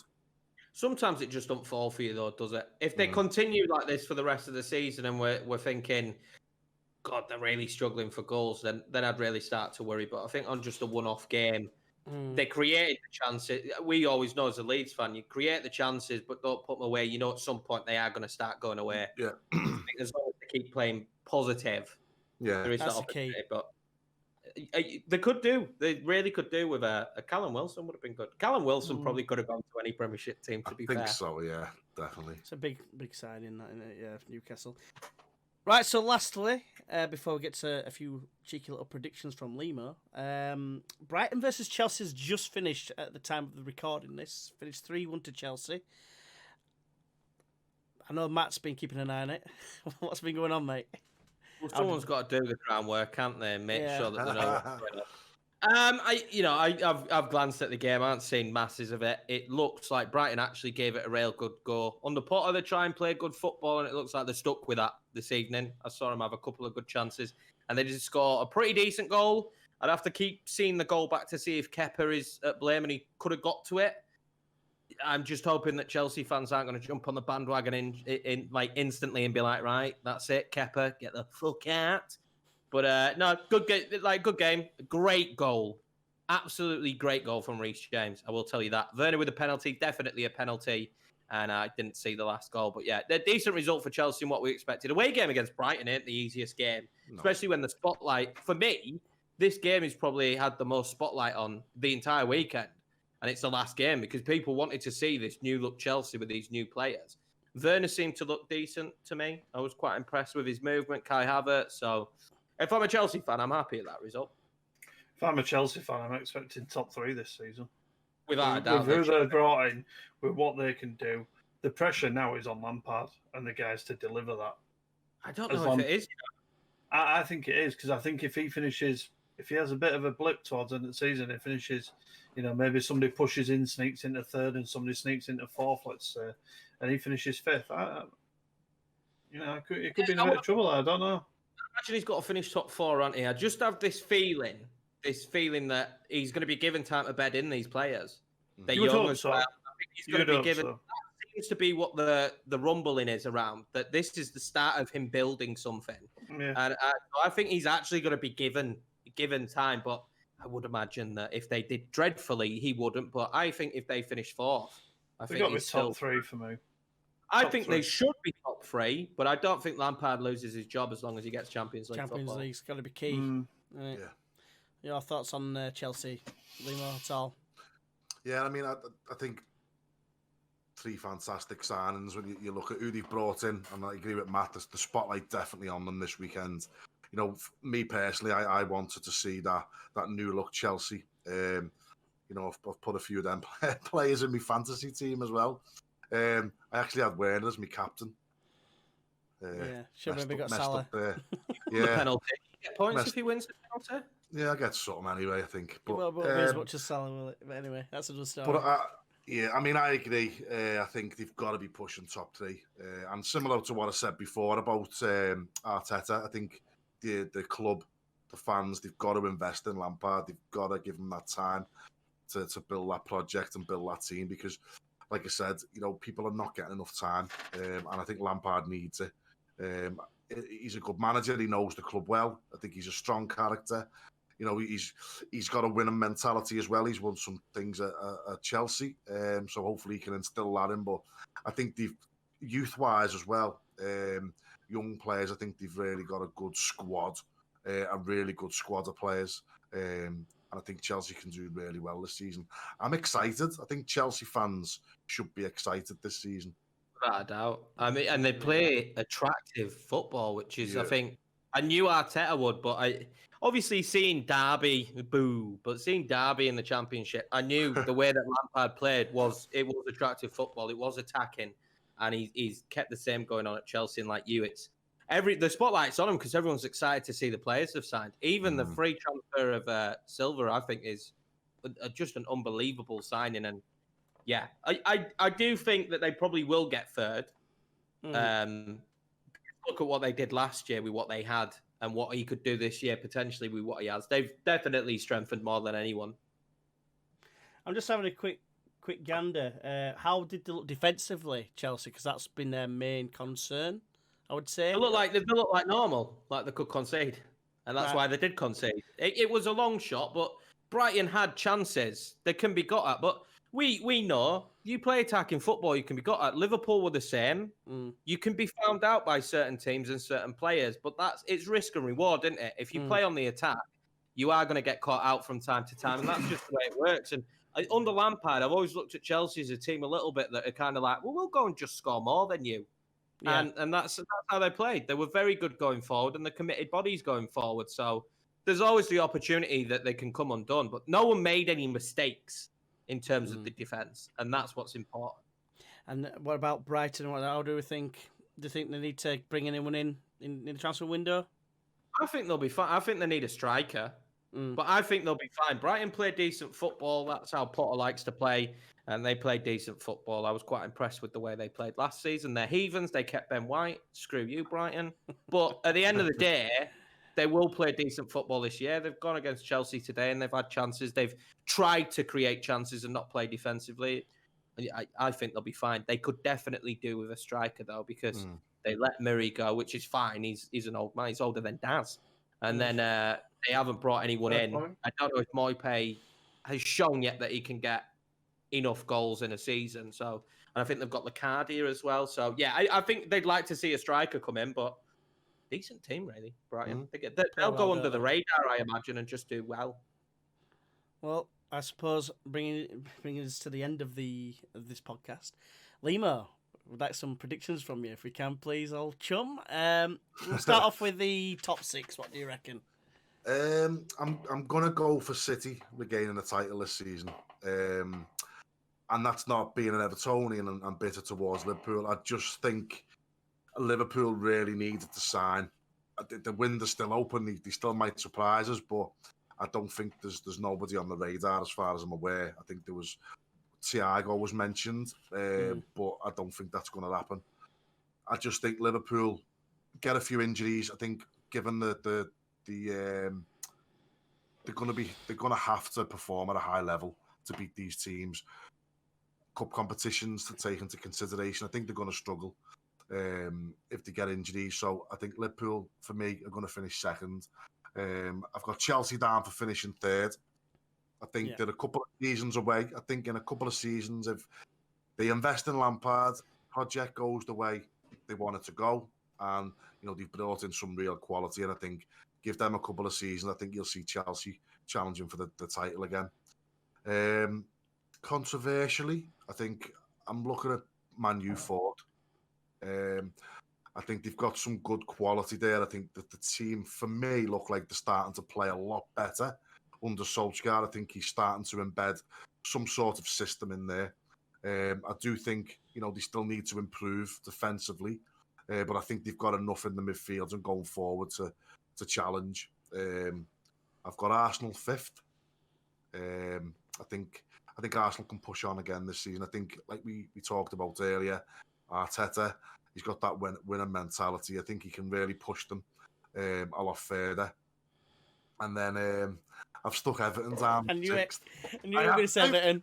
Sometimes it just don't fall for you though, does it? If they continue like this for the rest of the season and we're thinking, God, they're really struggling for goals, then I'd really start to worry. But I think on just a one-off game, they created the chances. We always know as a Leeds fan, you create the chances, but don't put them away. You know at some point they are going to start going away. Yeah. I think as long as they keep playing positive, there is that's that the key. But they could do. They really could do with a Callum Wilson would have been good. Callum Wilson probably could have gone to any Premiership team, to be fair. I think so, yeah, definitely. It's a big signing, that, isn't it? Yeah, Newcastle. Right, so lastly, before we get to a few cheeky little predictions from Limo, Brighton versus Chelsea has just finished at the time of the recording this. Finished 3-1 to Chelsea. I know Matt's been keeping an eye on it. What's been going on, mate? Well, someone's got to do the groundwork, can't they? Make sure that they know what's going on. I've glanced at the game. I haven't seen masses of it. It looks like Brighton actually gave it a real good go. Under Potter, they try and play good football, and it looks like they're stuck with that this evening. I saw them have a couple of good chances, and they did score a pretty decent goal. I'd have to keep seeing the goal back to see if Kepa is at blame, and he could have got to it. I'm just hoping that Chelsea fans aren't going to jump on the bandwagon in like instantly and be like, right, that's it, Kepa, get the fuck out. But no, good game, great goal, absolutely great goal from Reece James. I will tell you that. Werner with a penalty, definitely a penalty, and I didn't see the last goal. But yeah, a decent result for Chelsea and what we expected. Away game against Brighton ain't the easiest game, especially when the spotlight, for me, this game has probably had the most spotlight on the entire weekend. And it's the last game because people wanted to see this new look Chelsea with these new players. Werner seemed to look decent to me. I was quite impressed with his movement, Kai Havertz. So if I'm a Chelsea fan, I'm happy at that result. If I'm a Chelsea fan, I'm expecting top 3 this season. Without a doubt. With who they've brought in, with what they can do, the pressure now is on Lampard and the guys to deliver that. I don't know if it is. I think it is, because I think if he has a bit of a blip towards the end of the season, it finishes, maybe somebody pushes in, sneaks into 3rd, and somebody sneaks into 4th, let's say, and he finishes 5th. It could be in a bit of trouble. I don't know. Imagine he's got to finish top 4, hasn't he? I just have this feeling that he's going to be given time to bed in these players. They're young as well. I think he's going to be given. That seems to be what the rumbling is around. That this is the start of him building something. Yeah. And I think he's actually going to be given time, but I would imagine that if they did dreadfully, he wouldn't. But I think if they finish 4th, I think he's still top 3 for me. I think they should be top 3, but I don't think Lampard loses his job as long as he gets Champions League. Champions football. League's got to be key. Right. Yeah. Your thoughts on Chelsea, Limo, at all? Yeah, I mean, I think 3 fantastic signings when you look at who they've brought in, and I agree with Matt, the spotlight definitely on them this weekend. Me personally, I wanted to see that new look Chelsea. I've put a few of them players in my fantasy team as well. I actually had Werner as my captain. Should maybe got Salah. Yeah, penalty. You get points if he wins the penalty. Yeah, I get something anyway, I think. But well, as much as Salah will it. But anyway, that's another story. But Yeah, I mean, I agree. I think they've got to be pushing top three. And similar to what I said before about Arteta, I think the club, the fans, they've got to invest in Lampard. They've got to give him that time to build that project and build that team because, like I said, people are not getting enough time. And I think Lampard needs it. He's a good manager. He knows the club well. I think he's a strong character. He's got a winning mentality as well. He's won some things at Chelsea, so hopefully he can instill that in. But I think they've youth-wise as well, young players. I think they've really got a good squad, a really good squad of players, and I think Chelsea can do really well this season. I'm excited. I think Chelsea fans should be excited this season. Without a doubt. I mean, and they play attractive football, which is, I think, I knew Arteta would, but obviously seeing Derby, but seeing Derby in the Championship, I knew the way that Lampard played was attractive football. It was attacking, and he's kept the same going on at Chelsea. And like you, it's the spotlight's on him because everyone's excited to see the players they've signed. Even the free transfer of Silva, I think, is just an unbelievable signing. And yeah, I do think that they probably will get third. Look at what they did last year with what they had and what he could do this year potentially with what he has. They've definitely strengthened more than anyone. I'm just having a quick gander. How did they look defensively, Chelsea? Because that's been their main concern, I would say. They look like normal, like they could concede, and that's why they did concede. It was a long shot, but Brighton had chances. They can be got at, but we know you play attacking football, you can be got at. Liverpool were the same. You can be found out by certain teams and certain players, but it's risk and reward, isn't it? If you play on the attack, you are going to get caught out from time to time, and that's just the way it works. And under Lampard, I've always looked at Chelsea as a team a little bit that are kind of like, well, we'll go and just score more than you. Yeah. And that's how they played. They were very good going forward, and the committed bodies going forward. So there's always the opportunity that they can come undone, but no one made any mistakes in terms of the defence, and that's what's important. And what about Brighton? How do you think they need to bring anyone in the transfer window? I think they'll be fine. I think they need a striker, but I think they'll be fine. Brighton play decent football. That's how Potter likes to play, and they play decent football. I was quite impressed with the way they played last season. They're heathens. They kept Ben White. Screw you, Brighton. But at the end of the day, they will play decent football this year. They've gone against Chelsea today, and they've had chances. They've tried to create chances and not play defensively. I think they'll be fine. They could definitely do with a striker, though, because they let Murray go, which is fine. He's an old man. He's older than Daz. And then they haven't brought anyone in. I don't know if Moypay has shown yet that he can get enough goals in a season. So, and I think they've got Lacardia as well. So, yeah, I think they'd like to see a striker come in, but decent team, really, Brighton. They'll go under the radar, I imagine, and just do well. Well, I suppose bringing us to the end of this podcast, Leemo, we'd like some predictions from you, if we can, please, old chum. We'll start off with the top six. What do you reckon? I'm gonna go for City regaining the title this season, and that's not being an Evertonian and bitter towards Liverpool. I just think Liverpool really needed to sign. The window's still open. They still might surprise us, but I don't think there's nobody on the radar as far as I'm aware. I think there was Thiago was mentioned, but I don't think that's going to happen. I just think Liverpool get a few injuries. I think given they're going to have to perform at a high level to beat these teams. Cup competitions to take into consideration. I think they're going to struggle if they get injuries. So I think Liverpool, for me, are going to finish second. I've got Chelsea down for finishing third. I think they're a couple of seasons away. I think in a couple of seasons, if they invest in Lampard, project goes the way they want it to go, and they've brought in some real quality. And I think give them a couple of seasons, I think you'll see Chelsea challenging for the title again. Controversially, I think I'm looking at Man U fourth. I think they've got some good quality there. I think that the team, for me, look like they're starting to play a lot better under Solskjaer. I think he's starting to embed some sort of system in there. I do think, they still need to improve defensively, but I think they've got enough in the midfield and going forward to challenge. I've got Arsenal fifth. I I think Arsenal can push on again this season. I think, like we talked about earlier, Arteta, he's got that winning mentality. I think he can really push them a lot further. And then I've stuck Everton down. I knew it. sixth. I knew you were going to say Everton.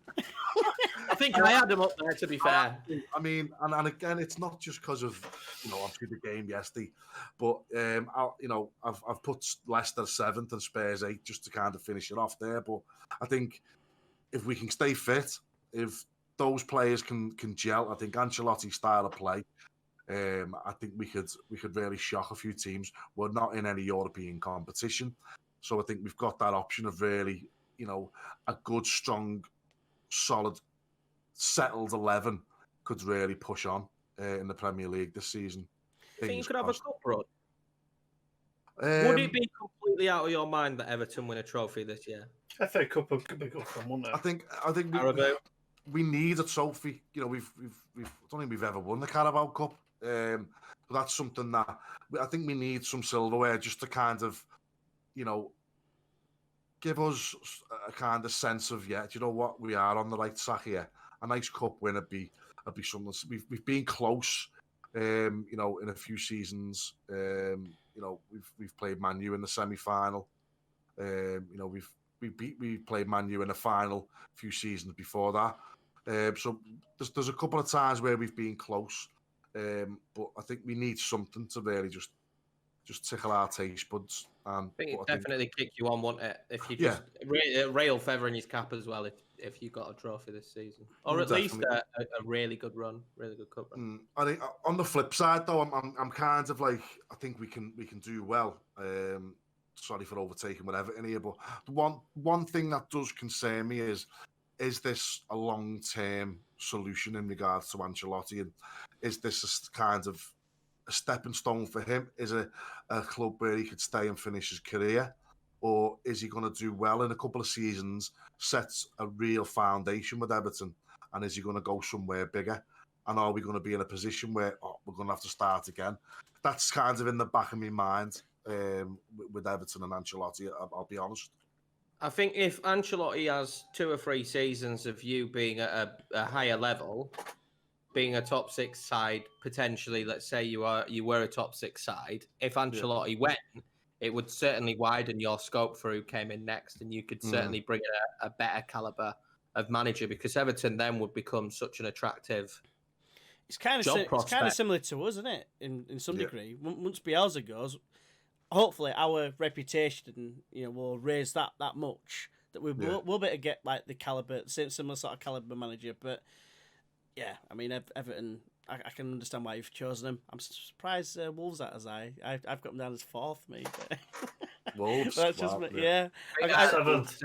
I think I had them up there, to be fair. I mean, and again, it's not just because of obviously the game yesterday, but I've put Leicester 7th and Spurs 8th just to kind of finish it off there. But I think if we can stay fit, if those players can gel, I think Ancelotti's style of play, I think we could really shock a few teams. We're not in any European competition, so I think we've got that option of really, a good, strong, solid, settled 11 could really push on in the Premier League this season. I think you could have a cup run. Would it be completely out of your mind that Everton win a trophy this year? FA Cup could be good fun, wouldn't it? I think we need a trophy. I don't think we've ever won the Carabao Cup. But that's something that I think we need some silverware just to kind of, give us a kind of sense of, do you know what, we are on the right track here. A nice cup win would be something. We've been close, in a few seasons. We've played Man U in the semi-final. We played Man U in the final a few seasons before that. So there's a couple of times where we've been close. But I think we need something to really just tickle our taste buds. I think it definitely kick you on, won't it? If you just rail feather in his cap as well, if you got a trophy this season, or at least a really good run, really good cup run. I think on the flip side, though, I'm kind of like, I think we can do well. Sorry for overtaking with Everton here, but one thing that does concern me is this a long-term solution in regards to Ancelotti, and is this a kind of a stepping stone for him? Is it a club where he could stay and finish his career, or is he going to do well in a couple of seasons, set a real foundation with Everton, and is he going to go somewhere bigger? And are we going to be in a position where we're going to have to start again? That's kind of in the back of my mind with Everton and Ancelotti, I'll be honest. I think if Ancelotti has 2 or 3 seasons of you being at a higher level, being a top 6 side, potentially, let's say you were a top 6 side, if Ancelotti went, it would certainly widen your scope for who came in next, and you could certainly bring in a better caliber of manager, because Everton then would become such an attractive job prospect. It's kind of similar to us, isn't it? In some degree, once Bielsa goes, hopefully our reputation, will raise that much that we'll be able to get like the caliber, similar sort of caliber manager. But yeah, I mean Everton, I can understand why you've chosen them. I'm surprised Wolves at as I've got them down as 4th, mate. Wolves, that's just Seventh.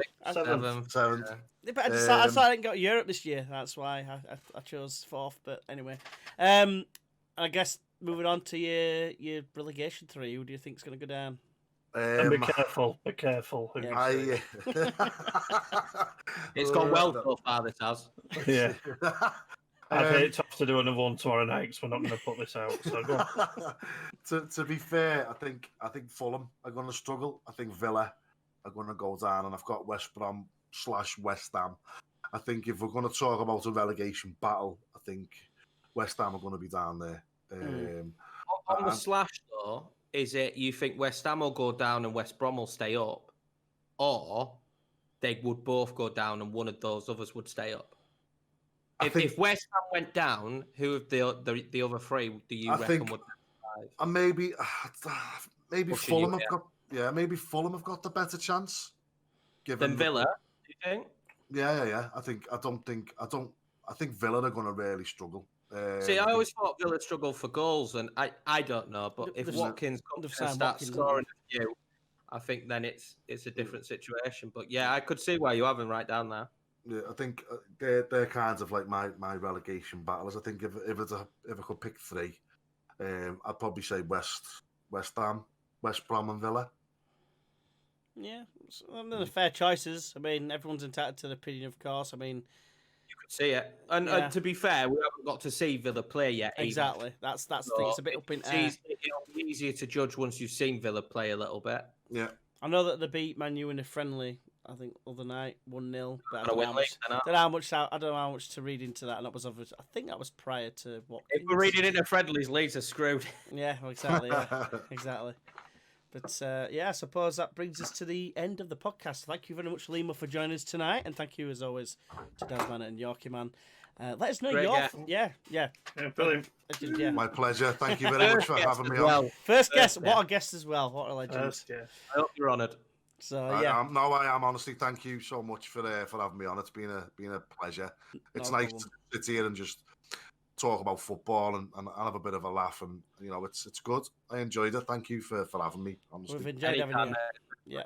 But I thought I didn't go to Europe this year. That's why I chose 4th. But anyway, I guess. Moving on to your relegation 3, who do you think is going to go down? And be careful. Yeah, it's gone well so far, this has. Yeah. I think it's tough to do another one tomorrow night because we're not going to put this out. So go on. to be fair, I think Fulham are going to struggle. I think Villa are going to go down, and I've got West Brom / West Ham. I think if we're going to talk about a relegation battle, I think West Ham are going to be down there. On the slash, though, is it you think West Ham will go down and West Brom will stay up, or they would both go down and one of those others would stay up? If West Ham went down, who of the other 3 do you reckon would survive? Maybe Fulham have got maybe Fulham have got the better chance. Than Villa, do you think? Yeah. I think Villa are going to really struggle. See, I always thought Villa struggled for goals, and I don't know, but if Watkins starts scoring a few, I think then it's a different situation. But yeah, I could see why you have him right down there. Yeah, I think they're kind of like my relegation battles. I think if I could pick 3, I'd probably say West Ham, West Brom, and Villa. Yeah, they're fair choices. I mean, everyone's entitled to an opinion, of course. I mean, you could see it, and to be fair, we haven't got to see Villa play yet. Exactly, either. that's the thing. It's a bit up in air. It'll be easier to judge once you've seen Villa play a little bit. Yeah, I know that they beat Man U in a friendly I think other night 1-0. But I And a don't know win how league, much. then, I don't know how much to read into that. And that was obvious. I think that was prior to what. If we're reading into friendlies, Leeds are screwed. Yeah, well, exactly. Yeah, exactly. But I suppose that brings us to the end of the podcast. Thank you very much, Leemo, for joining us tonight, and thank you as always to Desman and Yorkie Man. Let us know Great your guest. yeah. Brilliant. Yeah. My pleasure. Thank you very much for having me on. Well, First guest, what a guest as well. What a legend. Yeah. I hope you're honoured. So I yeah, am. No, I am honestly. Thank you so much for having me on. It's been a pleasure. It's No nice problem. to sit here and just talk about football and have a bit of a laugh, and it's good. I enjoyed it. Thank you for having me. Honestly, we've enjoyed having Anytime, you. Yeah.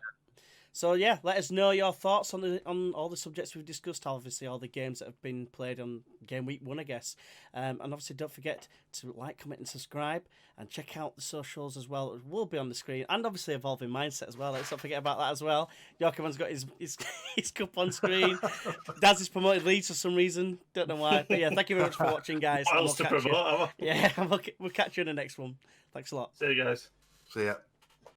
So yeah, let us know your thoughts on all the subjects we've discussed. Obviously, all the games that have been played on game week 1, I guess. And obviously, don't forget to like, comment, and subscribe, and check out the socials as well. It will be on the screen, and obviously, Evolving Mindset as well. Let's not forget about that as well. Yorkerman's got his cup on screen. Daz is promoted Leeds for some reason. Don't know why. But yeah, thank you very much for watching, guys. What else to promote? Yeah, we'll catch you in the next one. Thanks a lot. See you guys. see ya.